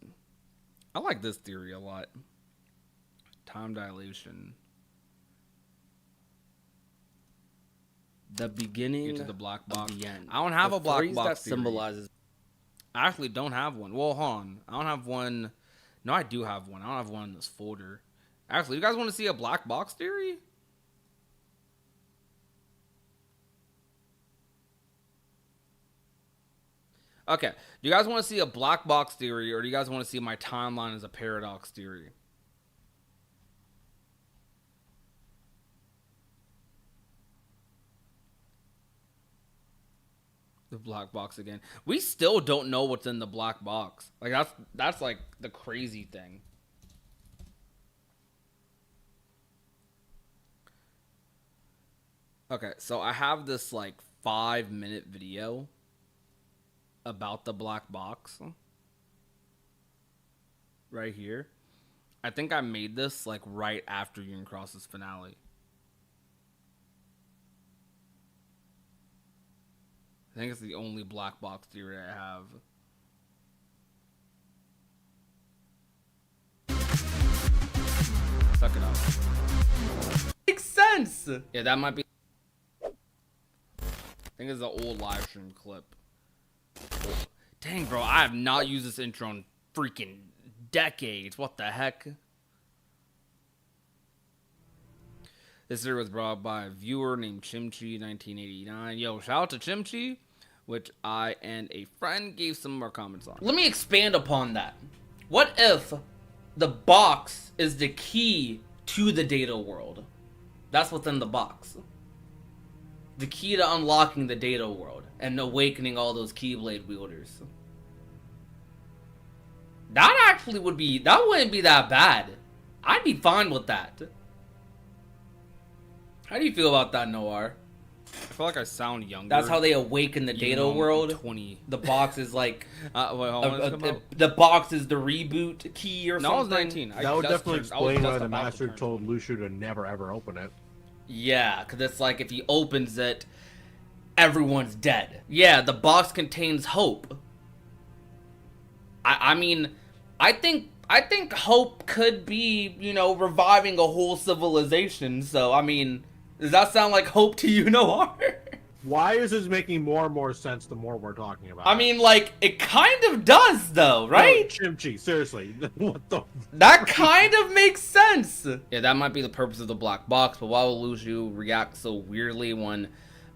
I like this theory a lot. Time dilation. The beginning to the black box. The end. I don't have a black box that symbolizes. I actually don't have one. Well, hold on. I don't have one. No, I do have one. I don't have one in this folder. Actually, you guys want to see a black box theory? Okay. Do you guys want to see a black box theory, or do you guys want to see my timeline as a paradox theory? The black box again. We still don't know what's in the black box. Like, that's like the crazy thing. Okay, so I have this like 5-minute video about the black box right here. I think I made this like right after Union Cross's finale. I think it's the only black box theory I have. Suck it up. Makes sense! Yeah, that might be... I think it's an old live stream clip. Dang, bro, I have not used this intro in freaking decades. What the heck? This video was brought up by a viewer named Chimchi1989. Yo, shout out to Chimchi, which I and a friend gave some more comments on. Let me expand upon that. What if the box is the key to the data world? That's what's in the box. The key to unlocking the data world and awakening all those Keyblade wielders. That actually would be... That wouldn't be that bad. I'd be fine with that. How do you feel about that, Noir? I feel like I sound younger. That's how they awaken the data world. 20. The box is like... the box is the reboot key or something. No, I was 19. That would definitely explain why the master told Lucio to never ever open it. Yeah, because it's like if he opens it, everyone's dead. Yeah, the box contains hope. I mean, I think hope could be, you know, reviving a whole civilization. So, I mean... Does that sound like hope to you, Noir? Why is this making more and more sense the more we're talking about it? I mean, like, it kind of does, though, right? No, Chimchi, seriously. What the... That kind of makes sense. Yeah, that might be the purpose of the black box, but why would Lucio react so weirdly when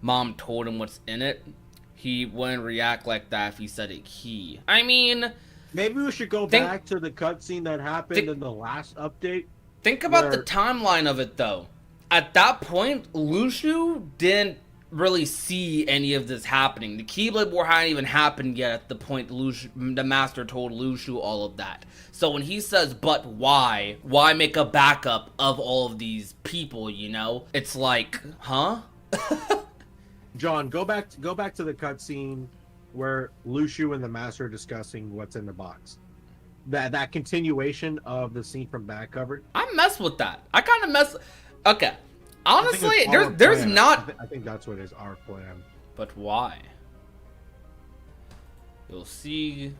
Mom told him what's in it? He wouldn't react like that if he said a key. I mean... Maybe we should go back to the cutscene that happened in the last update. Think about the timeline of it, though. At that point, Lucio didn't really see any of this happening. The Keyblade War hadn't even happened yet at the point the Master told Lushu all of that. So when he says, but why make a backup of all of these people, you know? It's like, huh? John, go back to the cutscene where Lushu and the Master are discussing what's in the box. That continuation of the scene from back cover. I mess with that. I kind of mess. Okay, honestly, there's not. I think that's what is our plan. But why? You'll see.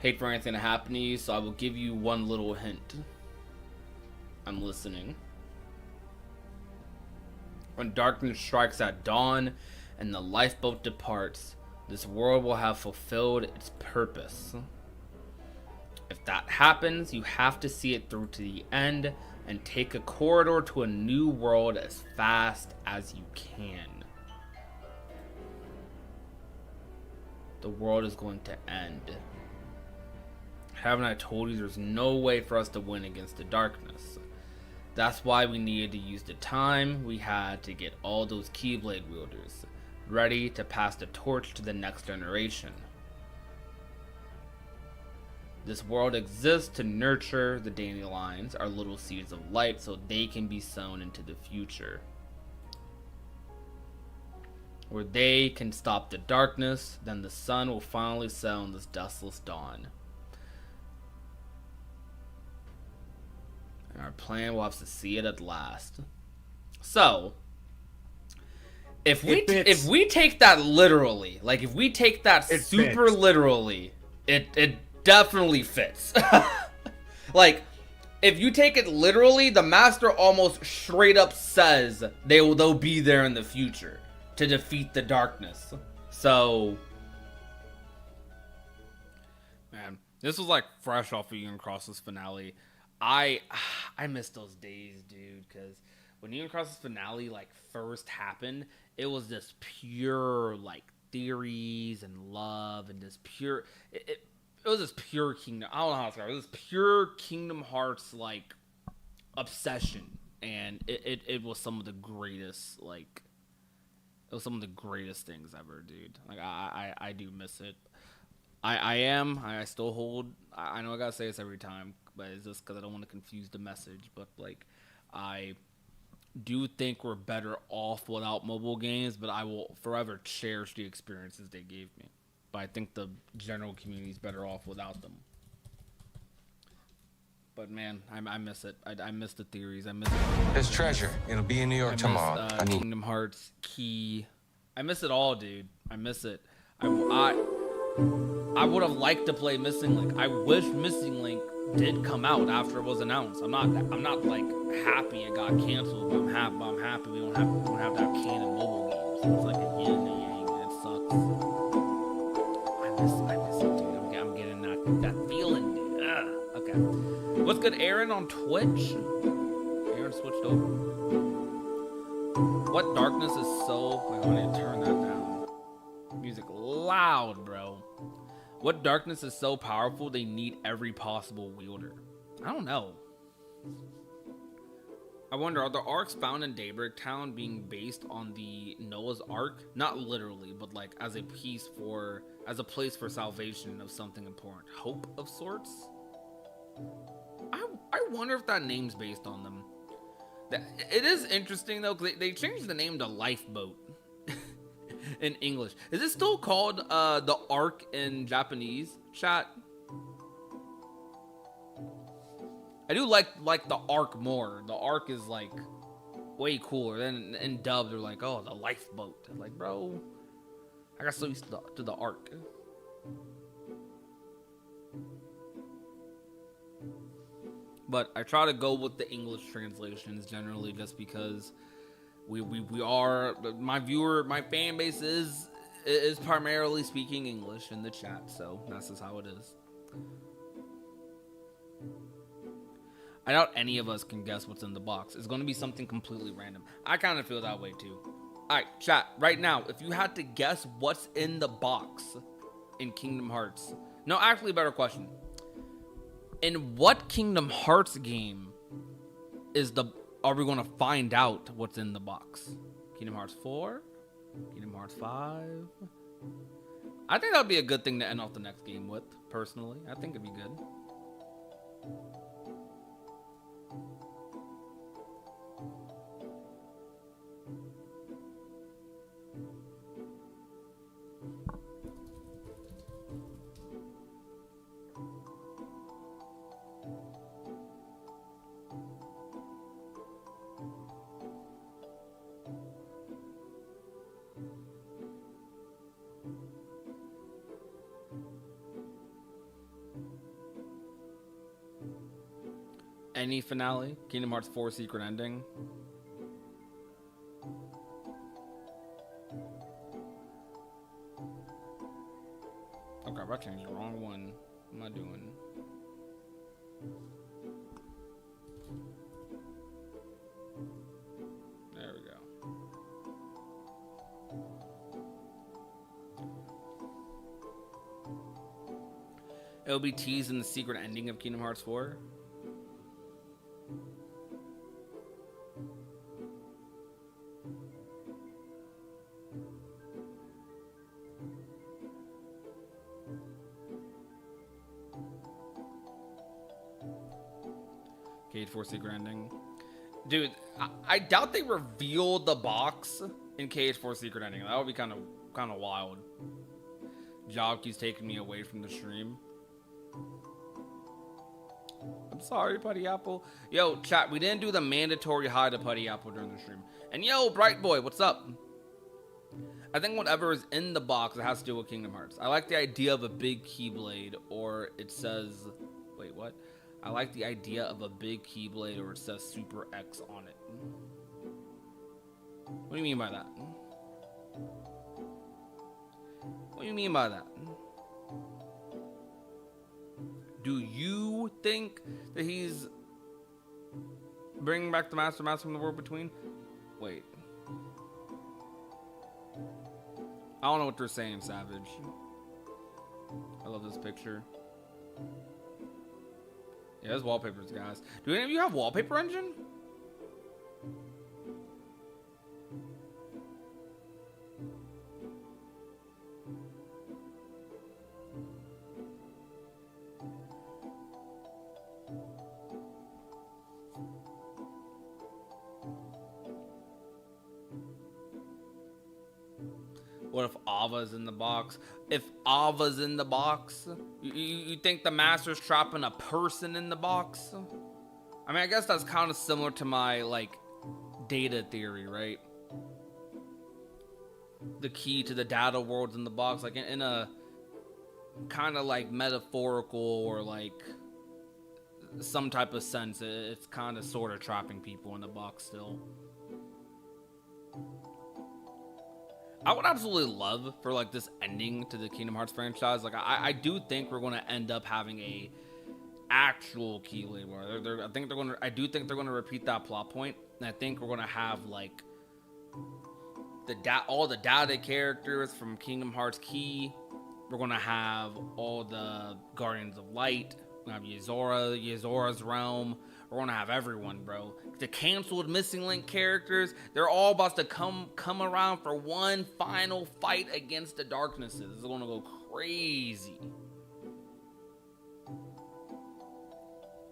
Hate for anything to happen to you, so I will give you one little hint. I'm listening. When darkness strikes at dawn and the lifeboat departs, this world will have fulfilled its purpose. If that happens, you have to see it through to the end and take a corridor to a new world as fast as you can. The world is going to end. Haven't I told you there's no way for us to win against the darkness? That's why we needed to use the time we had to get all those Keyblade wielders ready to pass the torch to the next generation. This world exists to nurture the dandelions, our little seeds of light, so they can be sown into the future. Where they can stop the darkness, then the sun will finally set on this dustless dawn. And our plan will have to see it at last. So, if we take that literally, like if we take that super literally, it definitely fits. Like, if you take it literally, the Master almost straight up says they'll be there in the future to defeat the darkness. So, man, this was like fresh off of Union Cross's finale. I miss those days, dude, because when Union Cross's finale like first happened, it was this pure like theories and love and this pure it was this pure Kingdom. I don't know how to describe it. It was this pure Kingdom Hearts like obsession, and it was some of the greatest like it was some of the greatest things ever, dude. Like I do miss it. I still hold. I know I gotta say this every time, but it's just because I don't want to confuse the message. But like, I do think we're better off without mobile games, but I will forever cherish the experiences they gave me. But I think the general community is better off without them. But man, I miss it. I miss the theories. I miss There's treasure. It'll be in New York tomorrow. Kingdom Hearts Key. I miss it all, dude. I miss it. I would have liked to play Missing Link. I wish Missing Link did come out after it was announced. I'm not like happy it got canceled, but I'm happy we don't have to have canon mobile games. It's like a yin and a yang, and it sucks. I miss it, dude. I'm getting that feeling, dude. Ugh. Okay. What's good, Aaron on Twitch? Aaron switched over. What darkness is so... Wait, I need to turn that down. Music loud, bro. What darkness is so powerful they need every possible wielder? I don't know. I wonder, are the arcs found in Daybreak Town being based on the Noah's Ark? Not literally, but like as a place for salvation of something important. Hope of sorts? I wonder if that name's based on them. It is interesting though, because they changed the name to Lifeboat in English. Is it still called the Ark in Japanese, chat? I do like the Ark more. The Ark is like way cooler. Then in dub they're like, oh, the Lifeboat. I'm like, bro, I got so used to the Ark. But I try to go with the English translations generally, just because we are my fan base is primarily speaking English in the chat, so that's just how it is. I doubt any of us can guess what's in the box. It's going to be something completely random. I kind of feel that way too. Alright, chat, right now, if you had to guess what's in the box in Kingdom Hearts. No, actually, better question. In what Kingdom Hearts game are we going to find out what's in the box? Kingdom Hearts 4? Kingdom Hearts 5? I think that would be a good thing to end off the next game with, personally. I think it'd be good. Any finale? Kingdom Hearts 4 secret ending? Oh crap, I changed the wrong one. What am I doing? There we go. It'll be teased in the secret ending of Kingdom Hearts 4. Cage 4 secret ending. Dude, I doubt they revealed the box in KH4 secret ending. That would be kind of wild. Job keeps taking me away from the stream. I'm sorry, Putty Apple. Yo, chat, we didn't do the mandatory hi to Putty Apple during the stream. And yo, Bright Boy, what's up? I think whatever is in the box, it has to do with Kingdom Hearts. I like the idea of a big Keyblade, or it says... Wait, what? I like the idea of a big Keyblade, or it says Super X on it. What do you mean by that? What do you mean by that? Do you think that he's bringing back the Master from the World Between? Wait. I don't know what they're saying, Savage. I love this picture. Yeah, there's wallpapers, guys. Do any of you have Wallpaper Engine? What if Ava's in the box? If Ava's in the box, you think the Master's trapping a person in the box? I mean, I guess that's kind of similar to my, like, data theory, right? The key to the data world's in the box, like, in a kind of, like, metaphorical or, like, some type of sense. It's kind of sort of trapping people in the box still. I would absolutely love for like this ending to the Kingdom Hearts franchise. Like I do think we're going to end up having a actual Keyblade War. I do think they're going to repeat that plot point, and I think we're going to have like all the data characters from Kingdom Hearts Key. We're going to have all the Guardians of Light. We're going to have Yazora's Realm. We're going to have everyone, bro. The canceled Missing Link characters, they're all about to come around for one final fight against the darknesses. It's going to go crazy.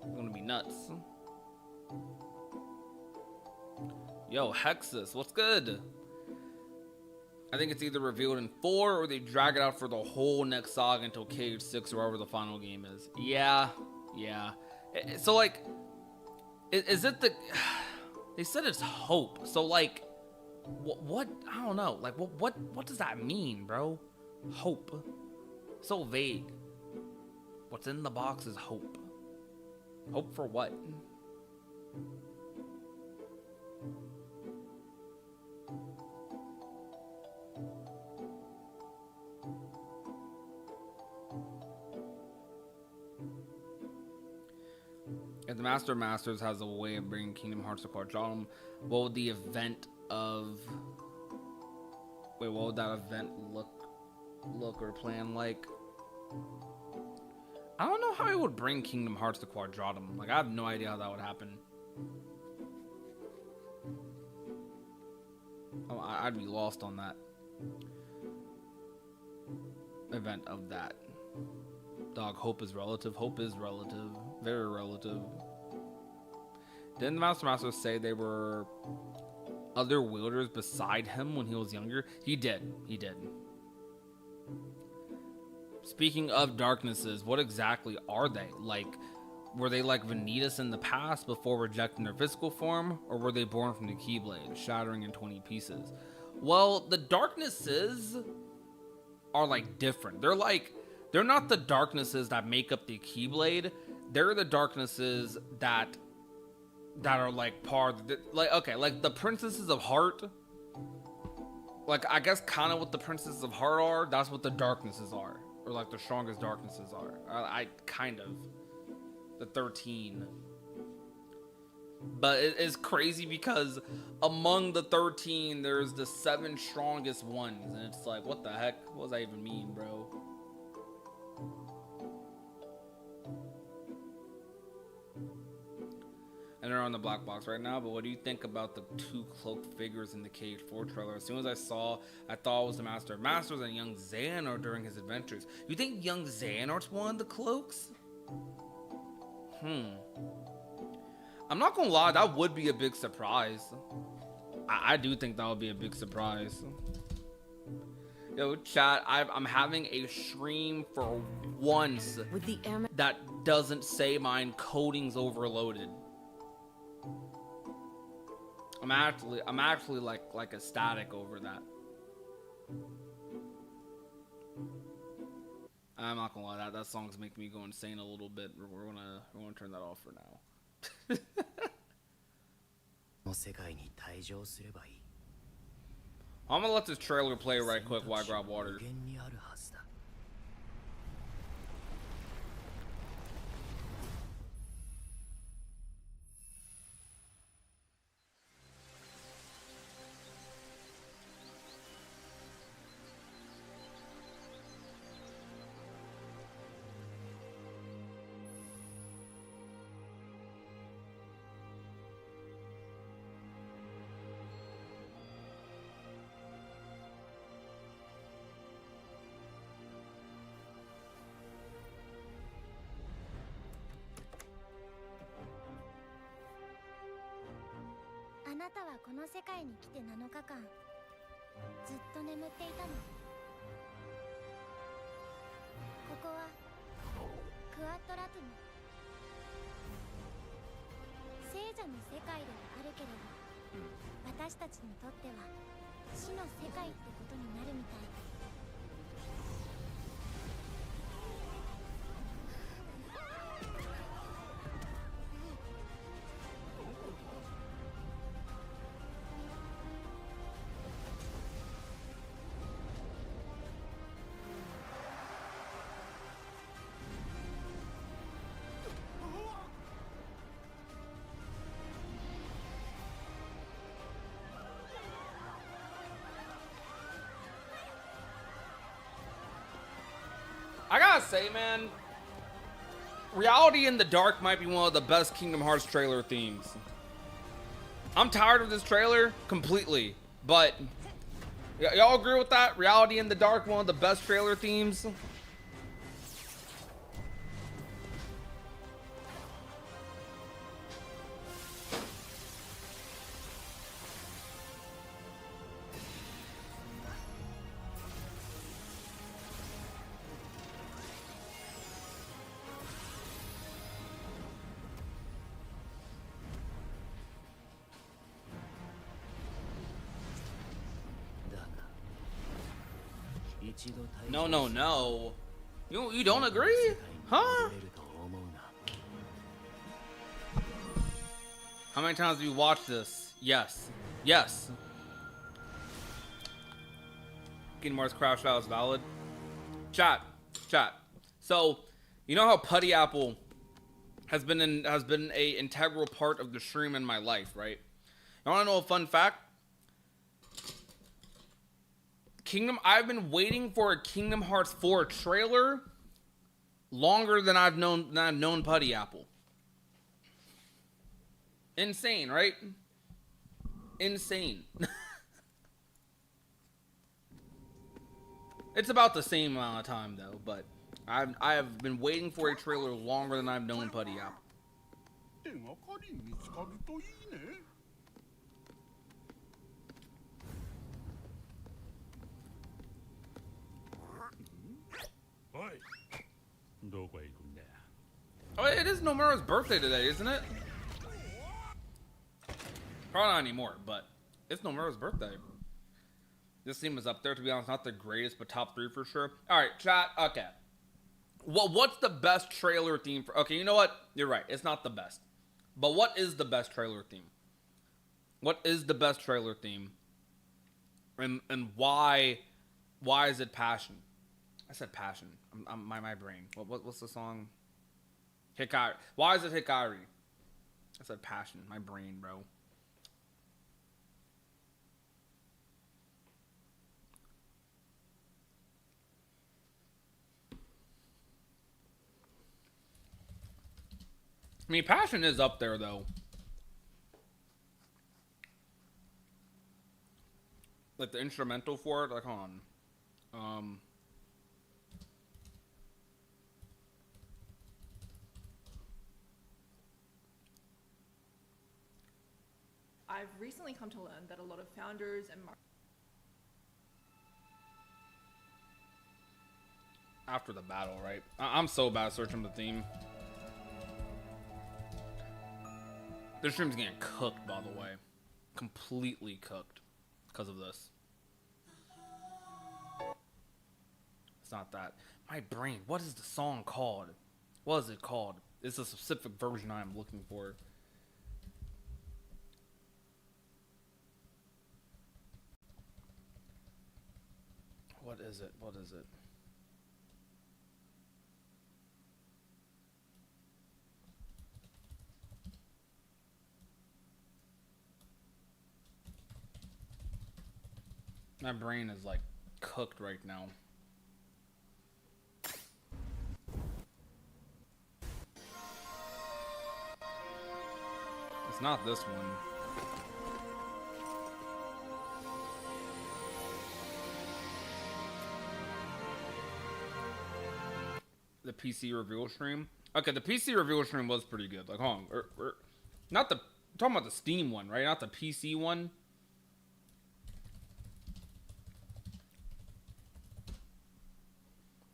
It's going to be nuts. Yo, Hexus, what's good? I think it's either revealed in 4 or they drag it out for the whole next saga until Cage 6 or wherever the final game is. Yeah. So, like... Is it the... They said it's hope. So, like... What? I don't know. Like, what does that mean, bro? Hope. So vague. What's in the box is hope. Hope for what? If the Master of Masters has a way of bringing Kingdom Hearts to Quadrum, what would the event of... Wait, what would that event look or plan like? I don't know know how I would bring Kingdom Hearts to Quadratum. Like, I have no idea how that would happen. Oh, I'd be lost on that event of that. Dog, hope is relative. Hope is relative. Very relative. Didn't the Master say there were other wielders beside him when he was younger? He did. He did. Speaking of darknesses, what exactly are they? Like, were they like Vanitas in the past before rejecting their physical form? Or were they born from the Keyblade, shattering in 20 pieces? Well, the darknesses are like different. They're not the darknesses that make up the Keyblade. They're the darknesses that are like part of the, like, okay, like the Princesses of Heart. Like, I guess kind of what the Princesses of Heart are, that's what the darknesses are. Or like the strongest darknesses are. I kind of. The 13. But it's crazy because among the 13, there's the 7 strongest ones. And it's like, what the heck? What does that even mean, bro? And they're on the black box right now, but what do you think about the 2 cloaked figures in the Cage 4 trailer? As soon as I thought it was the Master of Masters and young Xehanort during his adventures. You think young Xehanort's one of the cloaks? I'm not gonna lie, that would be a big surprise. I do think that would be a big surprise. Yo, chat, I'm having a stream for once that doesn't say my encoding's overloaded. I'm actually like ecstatic over that. I'm not gonna lie, that song's making me go insane a little bit. We're gonna turn that off for now. I'm gonna let this trailer play right quick while I grab water. あなたはこの世界に来て7日間ずっと眠っていたの。ここはクワットラトム、聖者の世界ではあるけれど、私たちにとっては死の世界ってことになるみたい。I gotta say, man, Reality in the Dark might be one of the best Kingdom Hearts trailer themes. I'm tired of this trailer completely, but y'all agree with that? Reality in the Dark, one of the best trailer themes. No, no, no. You don't agree? Huh? How many times have you watched this? Yes. Yes. Kingdom Hearts Crash Out is valid. Chat. So, you know how Putty Apple has been a integral part of the stream in my life, right? You wanna know a fun fact? I've been waiting for a Kingdom Hearts 4 trailer Longer than I've known Putty Apple. Insane, right? Insane. It's about the same amount of time though, but I have been waiting for a trailer longer than I've known Putty Apple. Oh, it is Nomura's birthday today, isn't it? Probably not anymore, but it's Nomura's birthday. This theme is up there, to be honest. Not the greatest, but top 3 for sure. All right, chat. Okay. What's the best trailer theme for... Okay, you know what? You're right. It's not the best. But what is the best trailer theme? What is the best trailer theme? And why is it Passion? I said Passion. My brain. What's the song? Hikari. Why is it Hikari? I said Passion. My brain, bro. I mean, Passion is up there, though. Like, the instrumental for it, like, hold on. I've recently come to learn that a lot of founders and After the battle, right? I'm so bad at searching the theme. This stream's getting cooked, by the way. Completely cooked because of this. It's not that. My brain. What is the song called? What is it called? It's a specific version I am looking for. What is it? What is it? My brain is like cooked right now. It's not this one. The PC reveal stream. Okay, the PC reveal stream was pretty good. Like, hold on. Not the... I'm talking about the Steam one, right? Not the PC one.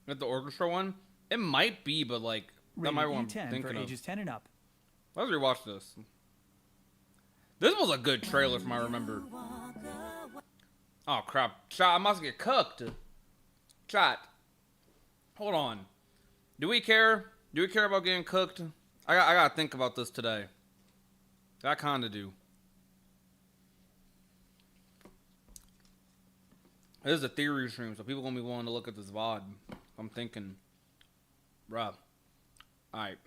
Not the orchestra one. It might be, but like... That might be what I'm thinking for ages 10 and up. Let's rewatch this. This was a good trailer from I remember. Oh, crap. Chat, I must get cooked. Chat. Hold on. Do we care? Do we care about getting cooked? I gotta think about this today. I kinda do. This is a theory stream, so people gonna be willing to look at this VOD. I'm thinking, bruh. Alright.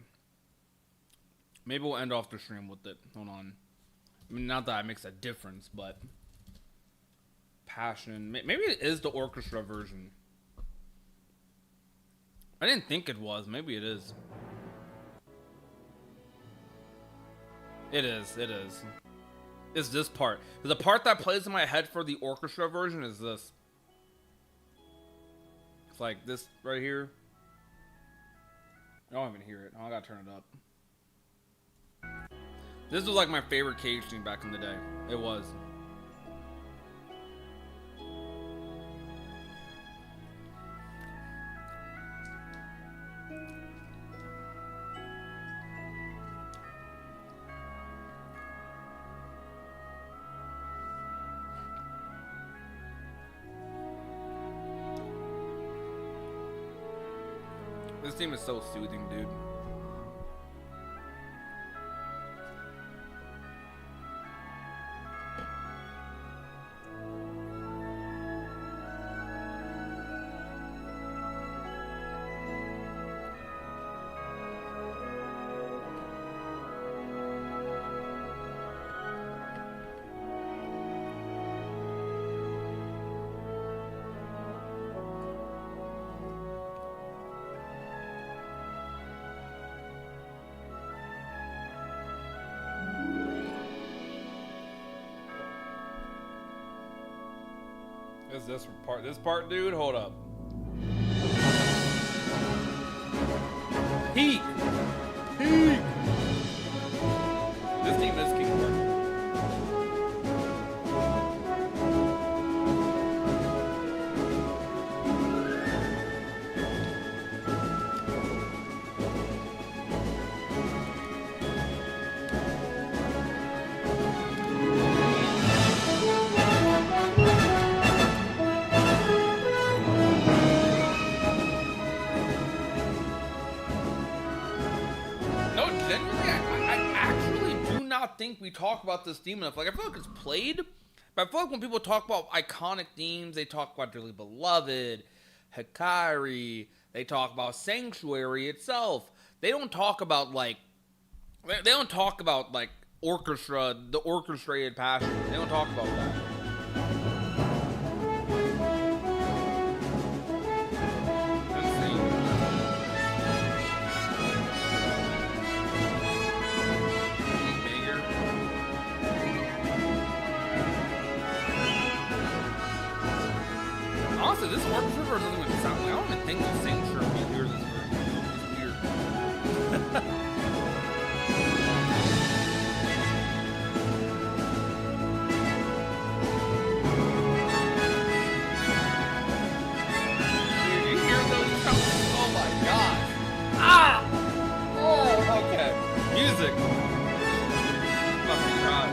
Maybe we'll end off the stream with it. Hold on. I mean, not that it makes a difference, but... Passion. Maybe it is the orchestra version. I didn't think it was. Maybe it is. It is. It is. It's this part. The part that plays in my head for the orchestra version is this. It's like this right here. I don't even hear it. Oh, I gotta turn it up. This was like my favorite cage scene back in the day. It was. This team is so soothing, dude. Is this part? This part, dude. Hold up. Peak. Peak. This team is King Park. Think we talk about this theme enough. Like, I feel like it's played, but I feel like when people talk about iconic themes, they talk about Dearly Beloved, Hikari, they talk about Sanctuary itself. They don't talk about like orchestra, the orchestrated passion. They don't talk about that. Honestly, this orchestra version doesn't even sound like, I don't even think the Sanctuary when you hear this version. It's weird. Dude, you hear those trumpets? Oh my god. Ah! Oh, okay. Music. Fucking god.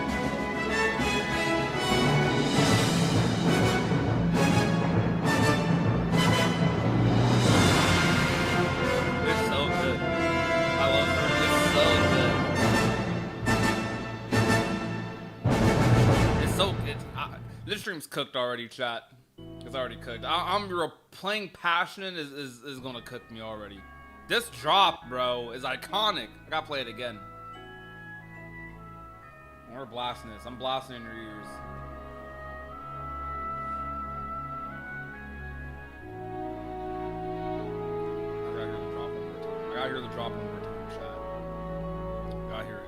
This stream's cooked already, chat. It's already cooked. I'm playing passionate is gonna cook me already. This drop, bro, is iconic. I gotta play it again. We're blasting this. I'm blasting in your ears. I gotta hear the drop one more time, chat. I gotta hear it.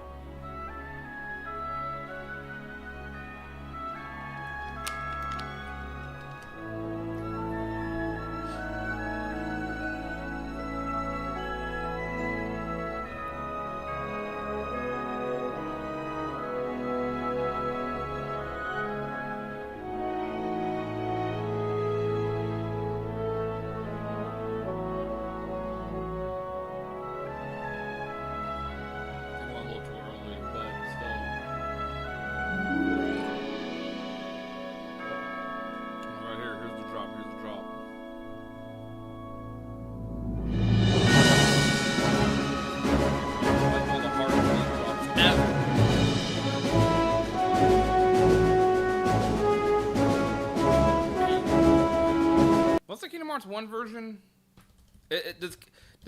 What's the Kingdom Hearts 1 version? Does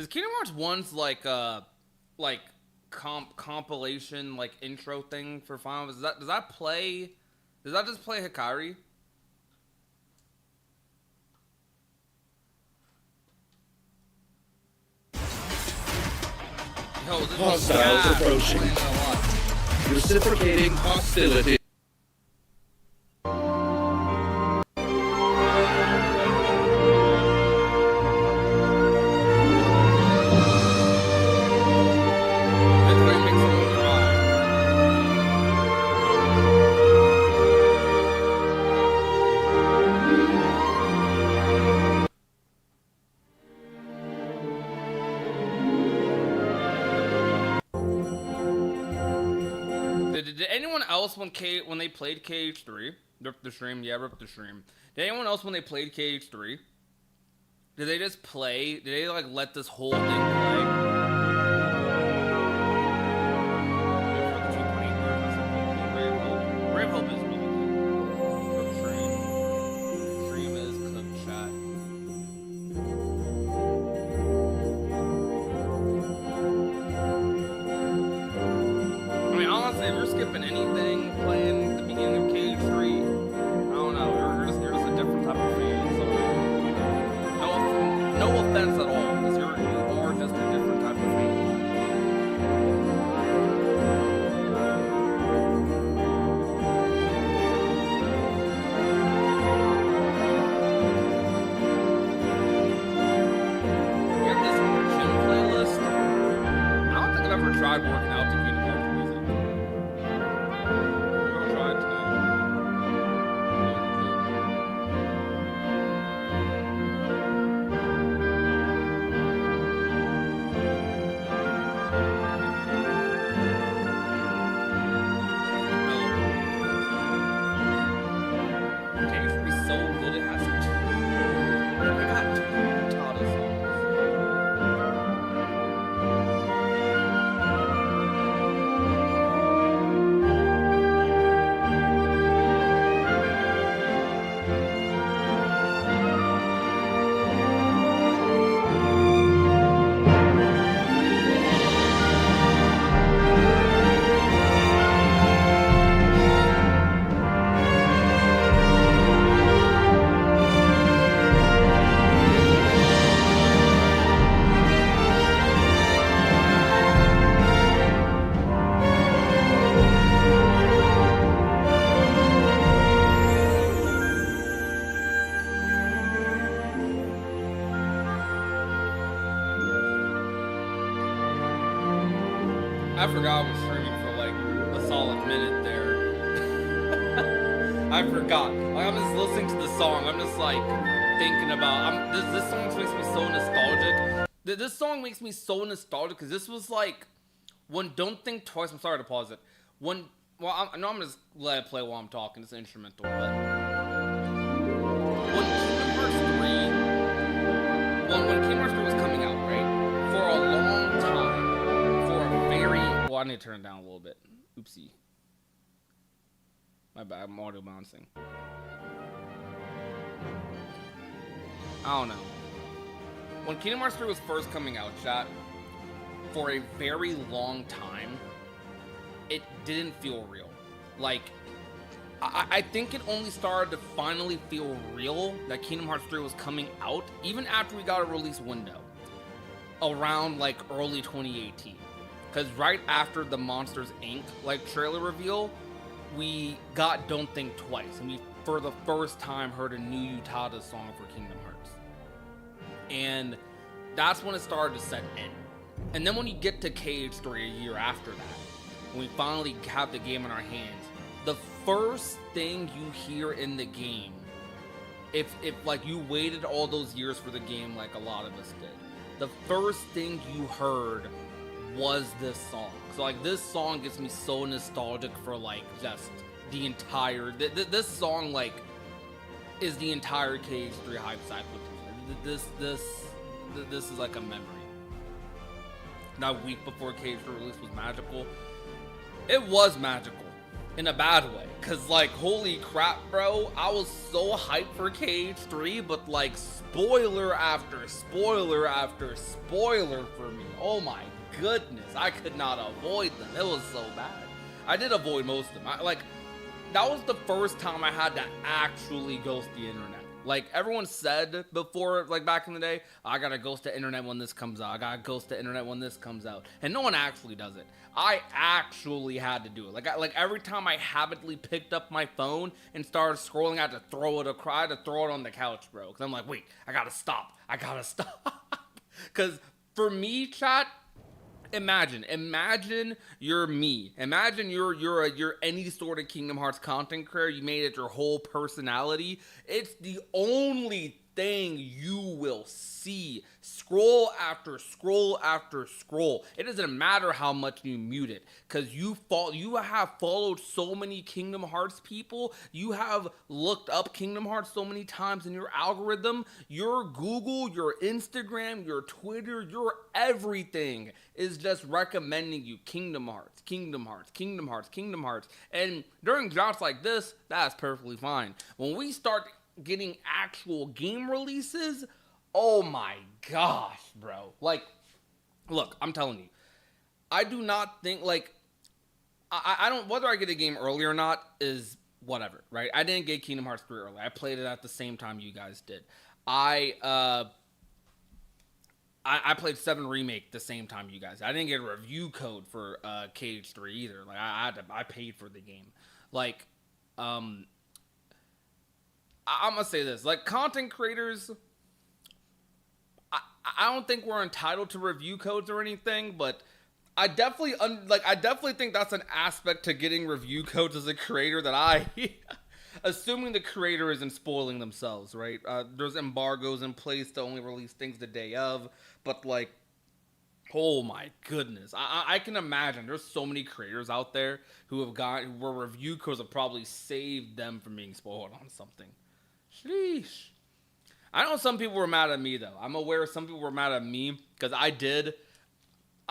Kingdom Hearts 1's like compilation like intro thing for Final? Does that just play Hikari? Yo, this Hostiles approaching. Reciprocating hostility. Did anyone else when they played KH3 rip the stream? Yeah, rip the stream. Did anyone else when they played KH3? Did they just play? Did they like let this whole thing play? Brave Hope is really good. Rip stream. Stream is cooked chat. I mean, honestly, if you're skipping anything, playing the beginning of KH3, I don't know, you're just a different type of fan. So, no offense at all, because you are just a different type of fan. I forgot I was streaming for like a solid minute there. I forgot. Like, I'm just listening to the song. I'm just like thinking about. This song makes me so nostalgic. This song makes me so nostalgic because this was like when Don't Think Twice. I'm sorry to pause it. When I know I'm just let it play while I'm talking. It's an instrumental, but when Kingdom Hearts 3, when Kingdom Hearts 3 was coming out, right, for a long time, for a very, well, I need to turn it down a little bit. Oopsie. My bad, I'm audio bouncing. I don't know. When Kingdom Hearts 3 was first coming out, chat, for a very long time, it didn't feel real. Like, I think it only started to finally feel real that Kingdom Hearts 3 was coming out, even after we got a release window, around like early 2018. Because right after the Monsters Inc. like trailer reveal, we got Don't Think Twice, and we for the first time heard a new Utada song for Kingdom Hearts. And that's when it started to set in. And then when you get to KH3 a year after that, when we finally have the game in our hands, the first thing you hear in the game, if like you waited all those years for the game like a lot of us did, the first thing you heard was this song. So like this song gets me so nostalgic for like just the entire this song like is the entire KH3 hype cycle to me. This is like a memory. That week before KH3 release was magical. It was magical in a bad way, cause like holy crap, bro, I was so hyped for KH3, but like spoiler after spoiler after spoiler for me. Oh my goodness, I could not avoid them. It was so bad. I did avoid most of them. That was the first time I had to actually ghost the internet. Like everyone said before, like back in the day, I gotta ghost the internet when this comes out. I gotta ghost the internet when this comes out. And no one actually does it. I actually had to do it. Like every time I habitually picked up my phone and started scrolling, I had to throw it across. I had to throw it on the couch, bro. Because I'm like, wait, I gotta stop. Because for me, chat, Imagine you're me. Imagine you're any sort of Kingdom Hearts content creator. You made it your whole personality. It's the only thing you will see. Scroll after scroll after scroll. It doesn't matter how much you mute it, because you have followed so many Kingdom Hearts people. You have looked up Kingdom Hearts so many times in your algorithm. Your Google, your Instagram, your Twitter, your everything is just recommending you Kingdom Hearts, Kingdom Hearts, Kingdom Hearts, Kingdom Hearts. And during drops like this, that's perfectly fine. When we start getting actual game releases, oh my gosh, bro. Like, look, I'm telling you, I do not think, like, I don't, whether I get a game early or not is whatever, right? I didn't get Kingdom Hearts 3 early. I played it at the same time you guys did. I played 7 Remake the same time you guys. I didn't get a review code for KH3 either. Like, I paid for the game. Like, I'm gonna say this, like, content creators, I don't think we're entitled to review codes or anything, but I definitely think that's an aspect to getting review codes as a creator that assuming the creator isn't spoiling themselves, right? There's embargoes in place to only release things the day of, but like, oh my goodness, I can imagine there's so many creators out there where review codes have probably saved them from being spoiled on something. Sheesh. I know some people were mad at me, though. I'm aware some people were mad at me, because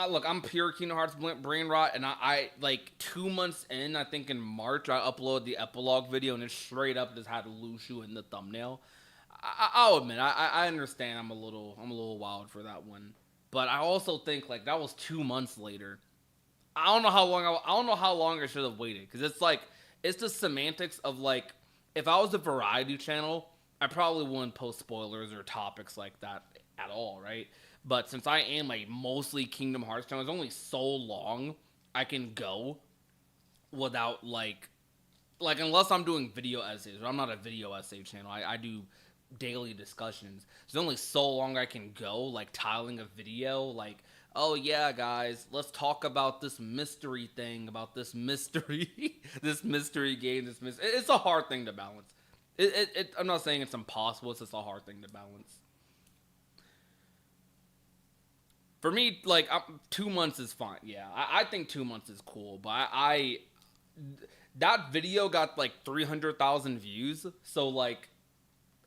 look, I'm pure Kingdom Hearts brain rot, and I like 2 months in, I think in March, I uploaded the epilogue video, and it straight up just had Lushu in the thumbnail. I'll admit, I understand I'm a little wild for that one, but I also think, like, that was 2 months later. I don't know how long I should have waited, because it's like, it's the semantics of, like, if I was a variety channel, I probably wouldn't post spoilers or topics like that at all, right? But since I am a mostly Kingdom Hearts channel, there's only so long I can go without, like unless I'm doing video essays. I'm not a video essay channel. I do daily discussions. There's only so long I can go, like, tiling a video, like, oh yeah, guys, let's talk about this mystery thing, about this mystery, this mystery game. It's a hard thing to balance. I'm not saying it's impossible. It's just a hard thing to balance. For me, like 2 months is fine. Yeah, I think 2 months is cool, but that video got like 300,000 views, so like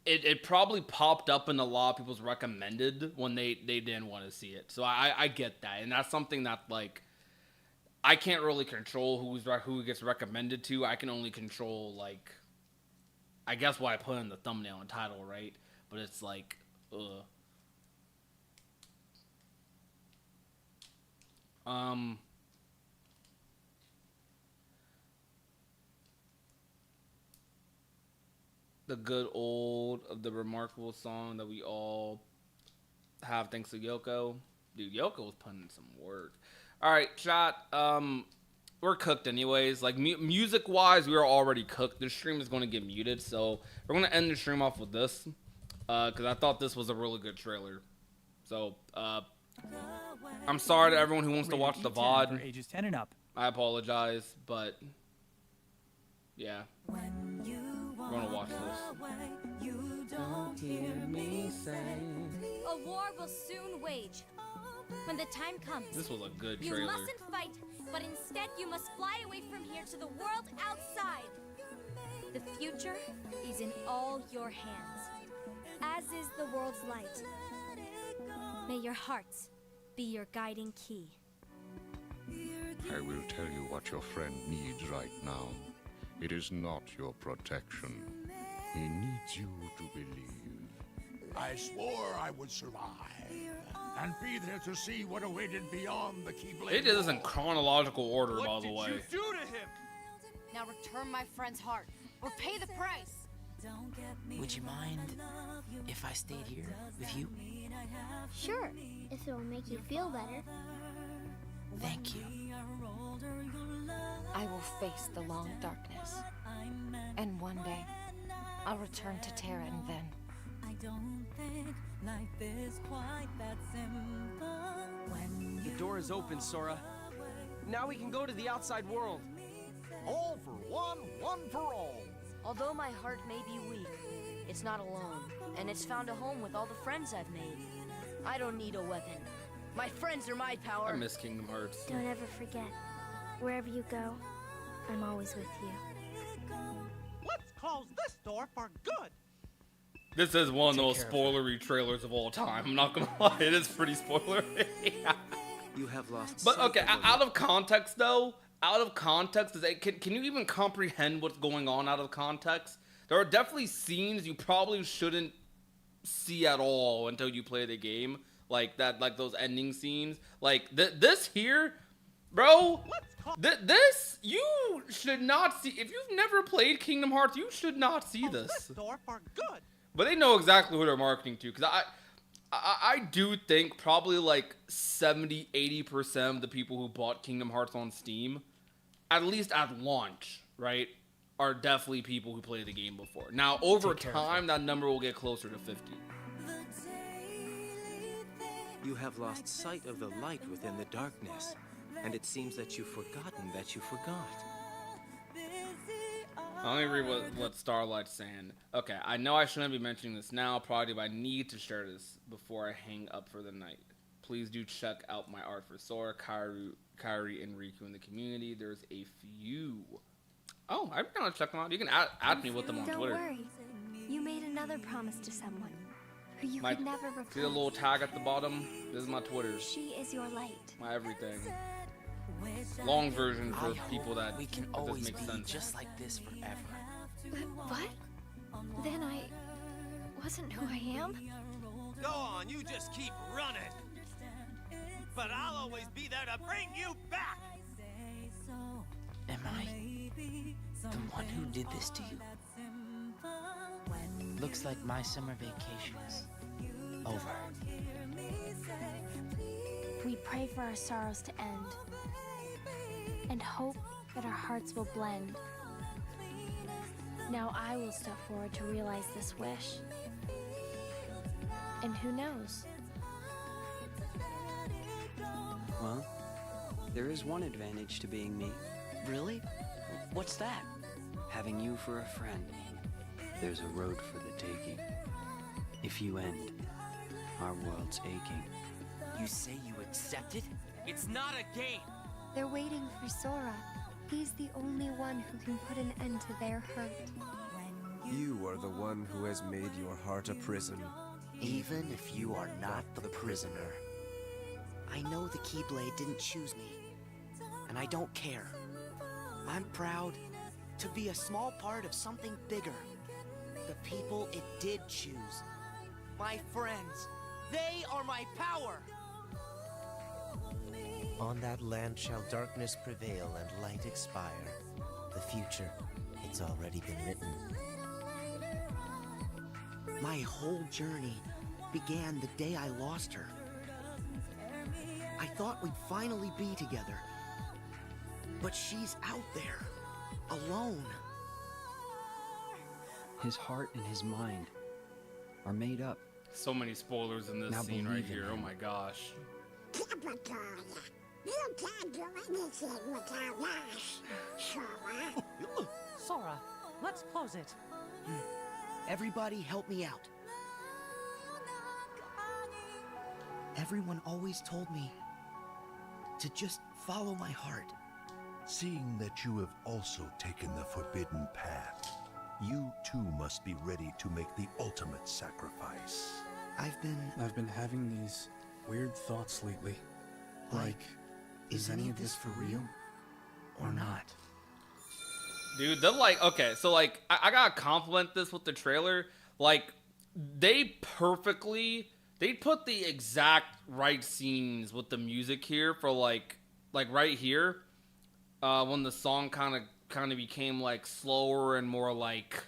it probably popped up in a lot of people's recommended when they didn't want to see it. So I get that, and that's something that like I can't really control who gets recommended to. I can only control like I guess what I put in the thumbnail and title, right? But it's like the good old of the remarkable song that we all have thanks to Yoko. Dude, Yoko was putting in some work. All right, chat. We're cooked anyways. Like music wise, we are already cooked. This stream is going to get muted, so we're going to end the stream off with this because I thought this was a really good trailer. So I'm sorry to everyone who wants to watch the VOD. For ages 10 and up. I apologize, but yeah, we're gonna watch this. You don't hear me say. A war will soon wage. When the time comes, This was a good you trailer. mustn't fight, but instead you must fly away from here to the world outside. The future is in all your hands, as is the world's light. May your hearts be your guiding key. I will tell you what your friend needs right now. It is not your protection. He needs you to believe. I swore I would survive and be there to see what awaited beyond the Keyblade. It is in chronological order, by the way. What did you do to him? Now return my friend's heart, or pay the price. Would you mind if I stayed here with you? Sure, if it will make you feel better. Thank you. I will face the long darkness. And one day, I'll return to Terra, and then... I don't think life is quite that simple. The door is open, Sora. Now we can go to the outside world. All for one, one for all. Although my heart may be weak, it's not alone, and it's found a home with all the friends I've made. I don't need a weapon. My friends are my power. I miss Kingdom Hearts. Don't ever forget, wherever you go, I'm always with you. Let's close this door for good. This is one of the most spoilery trailers of all time. I'm not gonna lie, it is pretty spoilery. You have lost. But okay, out of context though, can you even comprehend what's going on out of context? There are definitely scenes you probably shouldn't see at all until you play the game, like that, like those ending scenes, like this here, bro. This you should not see. If you've never played Kingdom Hearts, you should not see this. Door for good. But they know exactly who they're marketing to, because I do think probably like 70-80% of the people who bought Kingdom Hearts on Steam, at least at launch, right, are definitely people who played the game before. Now, over time, that number will get closer to 50. You have lost sight of the light within the darkness, and it seems that you've forgotten that you forgot. Let me read what Starlight's saying. Okay, I know I shouldn't be mentioning this now, probably, but I need to share this before I hang up for the night. Please do check out my art for Sora, Kairi, and Riku in the community. There's a few. Oh, I've been able to check them out. You can add me with them on Twitter. Don't worry. You made another promise to someone who you could never replace. See the little tag at the bottom? This is my Twitter. She is your light. My everything. Long version for people that we can always be sense. Just like this forever. What? Then I wasn't who I am? Go on, you just keep running. But I'll always be there to bring you back. Am I the one who did this to you? Looks like my summer vacation's over. We pray for our sorrows to end and hope that our hearts will blend. Now I will step forward to realize this wish. And who knows? Well, there is one advantage to being me. Really? What's that? Having you for a friend. There's a road for the taking. If you end, our world's aching. You say you accepted? It's not a game! They're waiting for Sora. He's the only one who can put an end to their hurt. You are the one who has made your heart a prison. Even if you are not the prisoner. I know the Keyblade didn't choose me, and I don't care. I'm proud to be a small part of something bigger. The people it did choose. My friends. They are my power! On that land shall darkness prevail and light expire. The future, it's already been written. My whole journey began the day I lost her. I thought we'd finally be together. But she's out there, alone. His heart and his mind are made up. So many spoilers in this Now scene right believe in here. Oh him. my gosh. You can't do anything without us, Sora. Sora, let's close it. Everybody help me out. Everyone always told me to just follow my heart. Seeing that you have also taken the forbidden path, you too must be ready to make the ultimate sacrifice. I've been having these weird thoughts lately. Like, is any of this for real? Or not? Dude, they're like, okay, so like, I gotta compliment this with the trailer. Like, they put the exact right scenes with the music here for like right here, when the song kind of became like slower and more like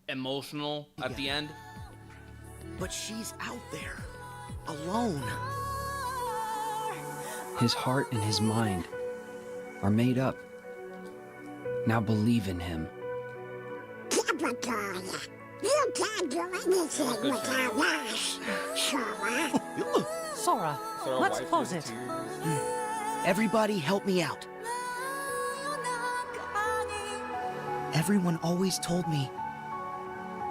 emotional at the end. But she's out there, alone. His heart and his mind are made up. Now believe in him. You can't do anything without us, Sora. Sora, let's close it. Everybody help me out. Everyone always told me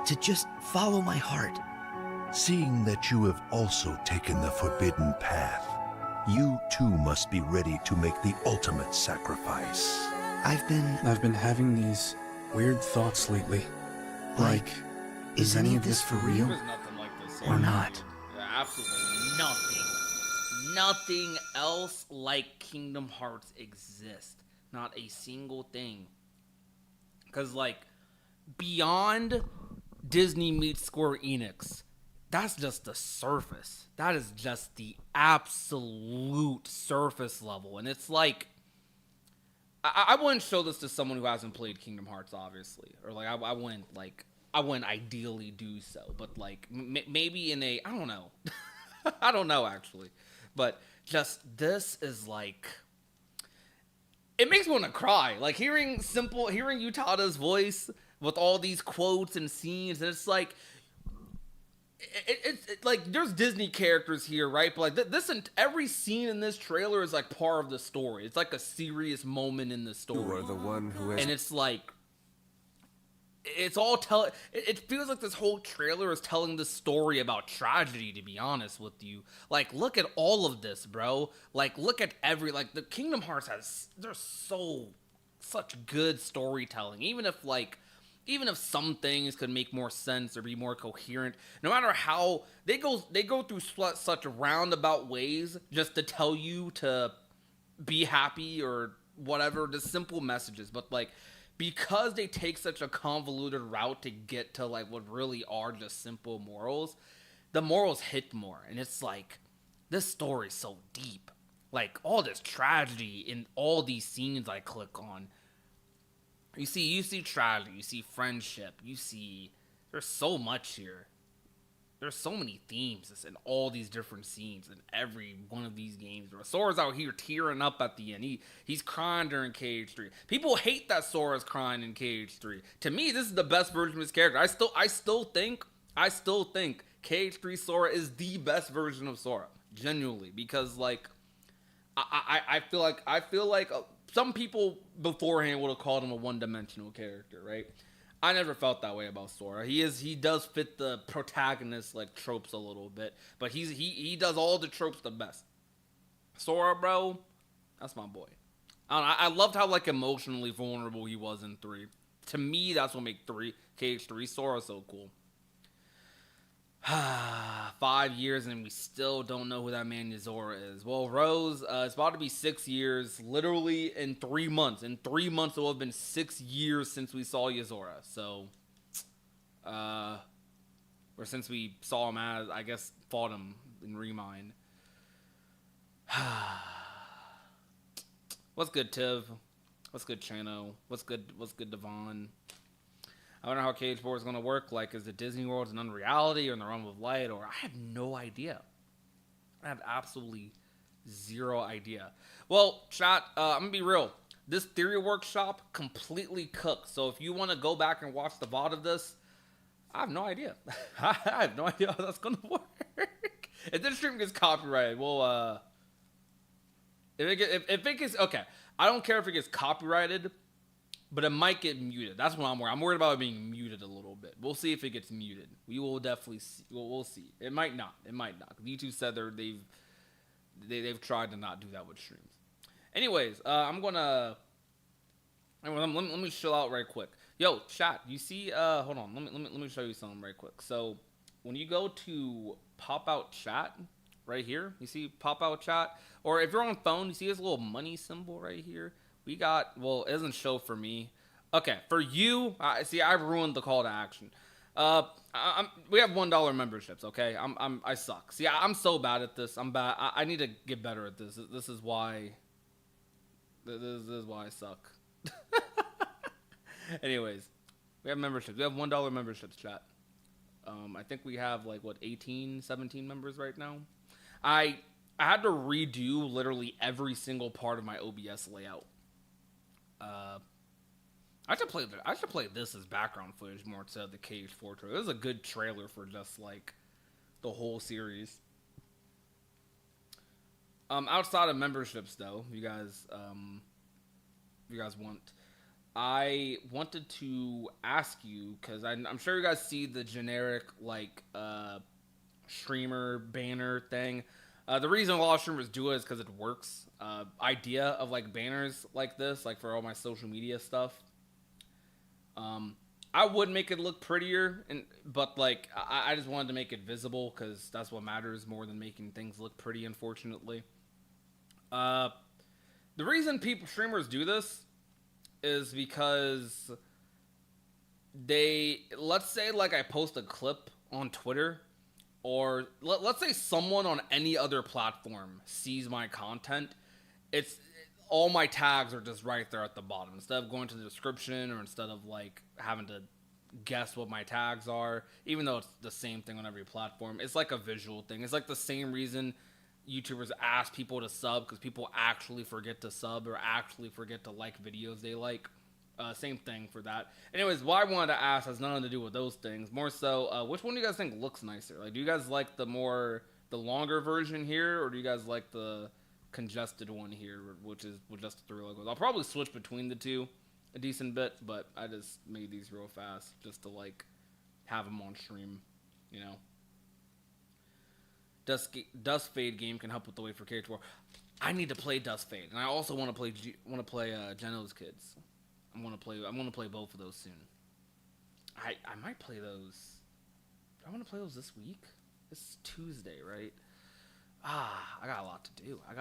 to just follow my heart. Seeing that you have also taken the forbidden path, you too must be ready to make the ultimate sacrifice. I've been having these weird thoughts lately. Like, is any of this for real? There's nothing like this Or not? Absolutely nothing. Nothing else like Kingdom Hearts exists. Not a single thing. Because, like, beyond Disney meets Square Enix, that's just the surface. That is just the absolute surface level. And it's like, I wouldn't show this to someone who hasn't played Kingdom Hearts, obviously. Or, like, I wouldn't ideally do so. But, like, maybe in a, I don't know. I don't know, actually. But just, this is, like, it makes me want to cry. Like, hearing Utada's voice with all these quotes and scenes, and it's like, it's like, there's Disney characters here, right? But like this, every scene in this trailer is like part of the story. It's like a serious moment in the story. You are the one who has... And it's like, it's all it feels like this whole trailer is telling the story about tragedy, to be honest with you. Like, look at all of this, bro. Like, look at like, the Kingdom Hearts there's such good storytelling. Even if some things could make more sense or be more coherent, no matter how they go through such roundabout ways just to tell you to be happy or whatever, the simple messages. But like, because they take such a convoluted route to get to like what really are just simple morals, the morals hit more. And it's like, this story is so deep. Like, all this tragedy in all these scenes I click on. You see tragedy, you see friendship, there's so much here. There's so many themes in all these different scenes in every one of these games. Sora's out here tearing up at the end. He's crying during KH3. People hate that Sora's crying in KH3. To me, this is the best version of his character. I still think KH3 Sora is the best version of Sora. genuinely, because like I feel like some people beforehand would have called him a one-dimensional character, right? I never felt that way about Sora. He does fit the protagonist like tropes a little bit, but he does all the tropes the best. Sora, bro, that's my boy. I loved how like emotionally vulnerable he was in 3. To me, that's what made KH3 Sora so cool. 5 years and we still don't know who that man Yozora is. Well, Rose, it's about to be 6 years, literally in 3 months. In 3 months, it will have been 6 years since we saw Yozora. So, or since we saw him as, I guess, fought him in Remind. What's good, Tiv? What's good, Chano? What's good, Devon? I don't know how KH4 is going to work. Like, is it Disney World an unreality or in the realm of light? Or I have no idea. I have absolutely zero idea. Well, chat, I'm going to be real. This theory workshop completely cooked. So if you want to go back and watch the VOD of this, I have no idea. I have no idea how that's going to work. If this stream gets copyrighted, well, if it gets, okay, I don't care if it gets copyrighted, but it might get muted. That's what I'm worried. I'm worried about it being muted a little bit. We'll see if it gets muted. We will definitely see. We'll see. It might not. It might not. YouTube said they've tried to not do that with streams. Anyways, let me chill out right quick. Yo, chat. You see? Hold on. Let me show you something right quick. So when you go to pop out chat right here, you see pop out chat, or if you're on phone, you see this little money symbol right here. We got, well, it doesn't show for me. Okay, for you, see, I ruined the call to action. We have $1 memberships, okay? I suck. See, I'm so bad at this. I'm bad. I need to get better at this. This is why I suck. Anyways, we have memberships. We have $1 memberships, chat. I think we have, like, what, 18, 17 members right now? I had to redo literally every single part of my OBS layout. I should play this as background footage more to the KH4 trailer. This is a good trailer for just like the whole series. Outside of memberships, though, if you guys want, I wanted to ask you, because I'm sure you guys see the generic like streamer banner thing. The reason a lot of streamers do it is because it works. Idea of like banners like this, like for all my social media stuff. I would make it look prettier, but like I just wanted to make it visible because that's what matters more than making things look pretty. Unfortunately, the reason streamers do this is because let's say like I post a clip on Twitter. Or let's say someone on any other platform sees my content, all my tags are just right there at the bottom. Instead of going to the description or instead of like having to guess what my tags are, even though it's the same thing on every platform, it's like a visual thing. It's like the same reason YouTubers ask people to sub, because people actually forget to sub or actually forget to like videos they like. Same thing for that. Anyways, what I wanted to ask has nothing to do with those things. More so, which one do you guys think looks nicer? Like, do you guys like the longer version here, or do you guys like the congested one here, which is with just the 3 logos? I'll probably switch between the two a decent bit, but I just made these real fast just to like have them on stream, you know. Dust Fade game can help with the wait for KH4. I need to play Dust Fade, and I also want to play Geno's Kids. I'm gonna play both of those soon. I might play those. I want to play those this week. It's Tuesday, right? I got a lot to do. I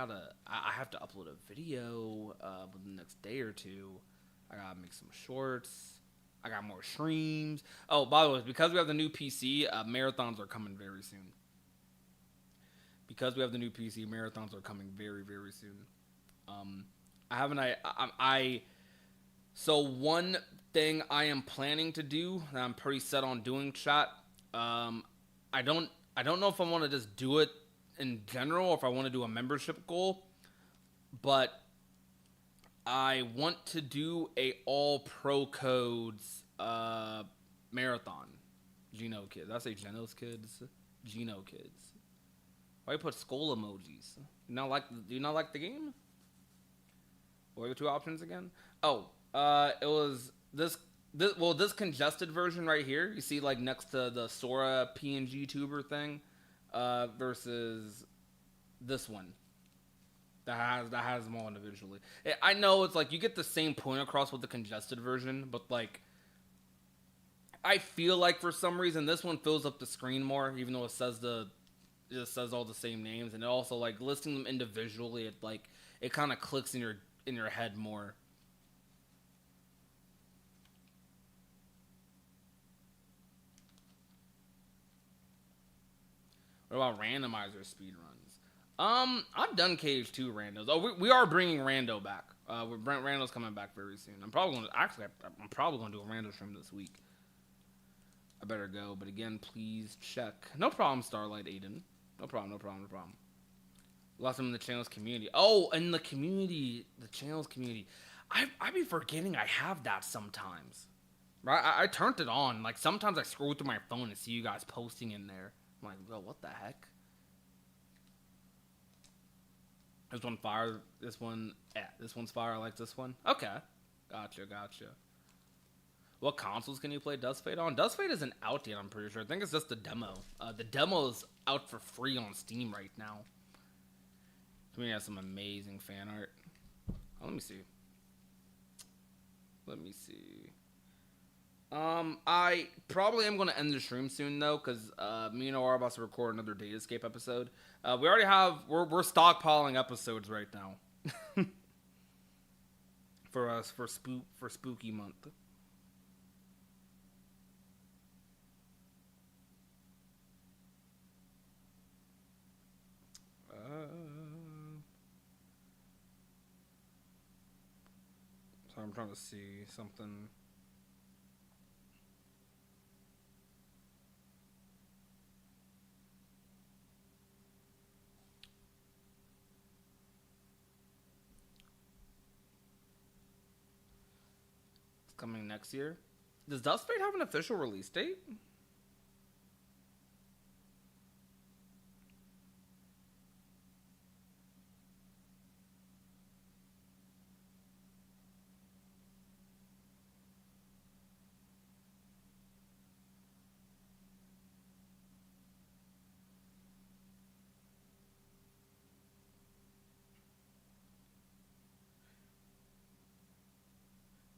have to upload a video within the next day or two. I gotta make some shorts. I got more streams. Oh, by the way, because we have the new PC, marathons are coming very soon. Because we have the new PC, marathons are coming very, very soon. So one thing I am planning to do that I'm pretty set on doing, chat. I don't know if I want to just do it in general or if I want to do a membership goal, but I want to do a all pro codes marathon. Geno Kids. I say Geno's Kids. Geno Kids. Why you put skull emojis? Do you not like the game? What are the two options again? Oh, it was this congested version right here. You see, like next to the Sora PNG tuber thing, versus this one that has them all individually. I know it's like you get the same point across with the congested version, but like I feel like for some reason this one fills up the screen more, even though it says all the same names, and it also like listing them individually. It kind of clicks in your head more. What about randomizer speedruns? I've done KH2 randos. Oh, we are bringing Rando back. Rando's coming back very soon. I'm probably going to do a Rando stream this week. I better go, but again, please check. No problem, Starlight Aiden. No problem. Lost them in the channels community. Oh, in the channels community. I be forgetting I have that sometimes. Right? I turned it on. Like, sometimes I scroll through my phone and see you guys posting in there. I'm like, well, what the heck? This one fire. This one's fire. I like this one. Okay. Gotcha. What consoles can you play Dust Fate on? Dust Fate isn't out yet, I'm pretty sure. I think it's just the demo. The demo is out for free on Steam right now. We have some amazing fan art. Oh, let me see. I probably am going to end the stream soon, though, because me and Noah are about to record another Data Escape episode. We already have... We're stockpiling episodes right now. for spooky month. So I'm trying to see something. It's coming next year. Does Dust Fate have an official release date?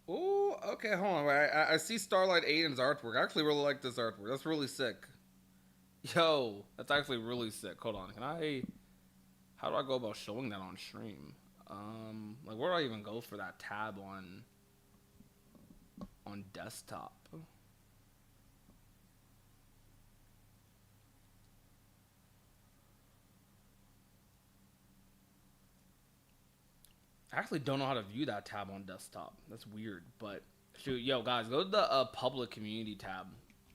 Oh, okay, hold on. I see Starlight Aiden's artwork. I actually really like this artwork. That's really sick. Yo, that's actually really sick. Hold on. How do I go about showing that on stream? Like, where do I even go for that tab on desktop? I actually don't know how to view that tab on desktop. That's weird, but shoot, yo guys, go to the public community tab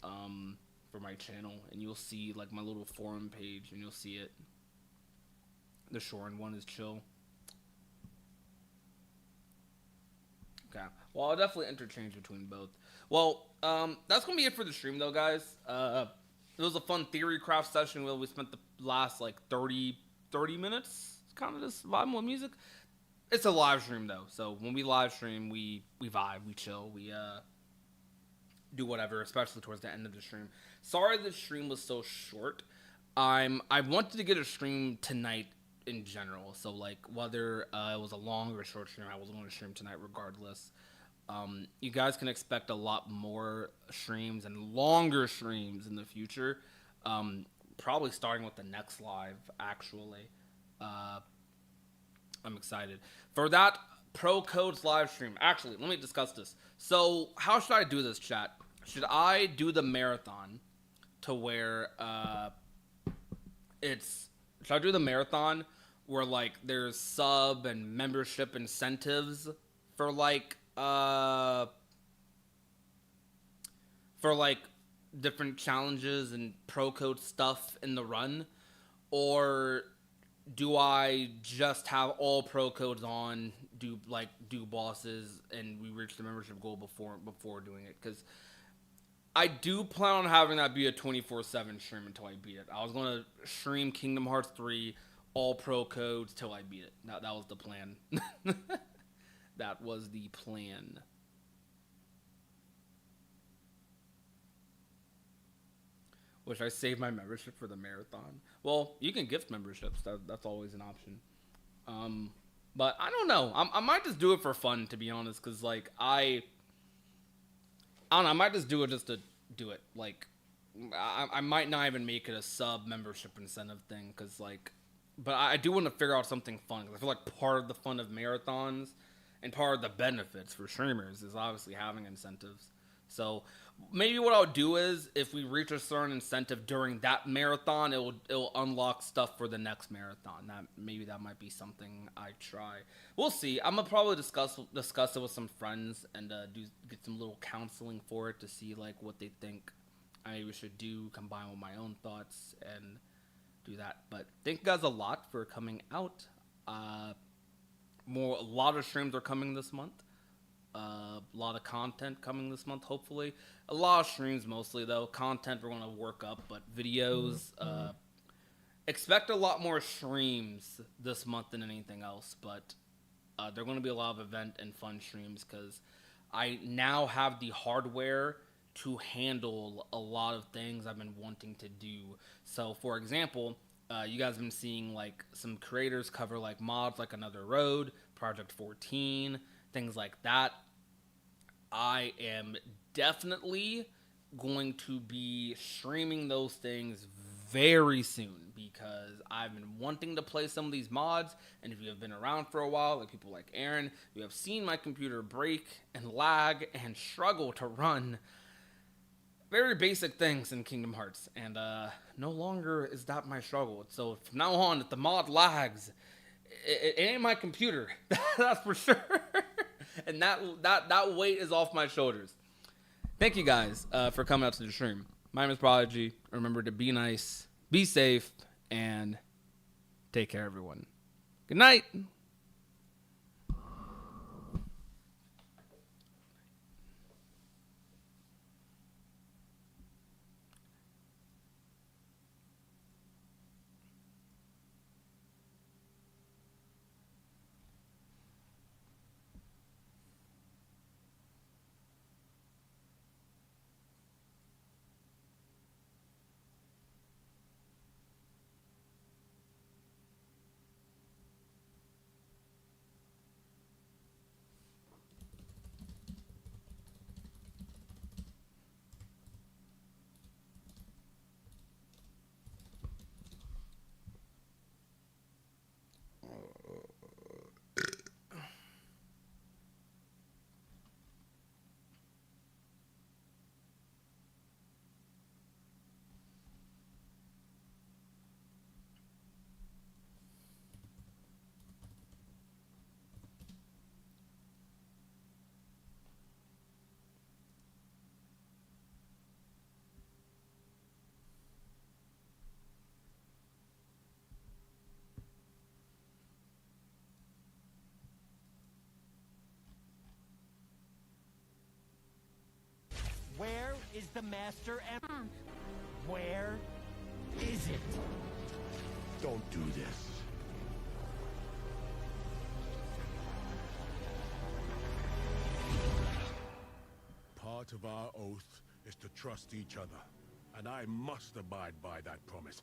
for my channel, and you'll see like my little forum page, and you'll see it. The Shorin one is chill. Okay, well, I'll definitely interchange between both. Well, that's gonna be it for the stream, though, guys. It was a fun theory craft session where we spent the last like 30 minutes kind of just vibing with music. It's a live stream, though, so when we live stream, we vibe, we chill, we do whatever, especially towards the end of the stream. Sorry the stream was so short. I wanted to get a stream tonight in general, so like whether it was a long or a short stream, I was going to stream tonight regardless. You guys can expect a lot more streams and longer streams in the future, probably starting with the next live, actually. I'm excited. For that Pro Codes live stream, actually, let me discuss this. So, how should I do this, chat? Should I do the marathon to where, should I do the marathon where, like, there's sub and membership incentives for, like, different challenges and Pro Code stuff in the run? Or do I just have all Pro Codes on, do bosses, and we reach the membership goal before doing it? Because I do plan on having that be a 24/7 stream until I beat it. I was gonna stream Kingdom Hearts 3 all pro codes till I beat it. That was the plan. That was the plan. Wish I saved my membership for the marathon. Well, you can gift memberships. That's always an option. But I don't know. I might just do it for fun, to be honest, because like I don't know. I might just do it just to do it. Like I might not even make it a sub membership incentive thing, because like, but I do want to figure out something fun, because I feel like part of the fun of marathons and part of the benefits for streamers is obviously having incentives. So maybe what I'll do is, if we reach a certain incentive during that marathon, it'll unlock stuff for the next marathon. Maybe that might be something I try. We'll see. I'm gonna probably discuss it with some friends and get some little counseling for it to see like what they think I maybe should do, combine with my own thoughts and do that. But thank you guys a lot for coming out. A lot of streams are coming this month. A lot of content coming this month, hopefully. A lot of streams mostly, though. Content we're going to work up, but videos, expect a lot more streams this month than anything else, but there are going to be a lot of event and fun streams, because I now have the hardware to handle a lot of things I've been wanting to do. So, for example, you guys have been seeing like some creators cover like mods like Another Road, Project 14, things like that. I am definitely going to be streaming those things very soon, because I've been wanting to play some of these mods, and if you have been around for a while, like people like Aaron, you have seen my computer break and lag and struggle to run very basic things in Kingdom Hearts, and no longer is that my struggle. So from now on, if the mod lags, it ain't my computer. That's for sure. And that weight is off my shoulders. Thank you guys for coming out to the stream. My name is Prodigy. Remember to be nice, be safe, and take care, everyone. Good night. Where is the Master Emperor? Where is it? Don't do this. Part of our oath is to trust each other, and I must abide by that promise.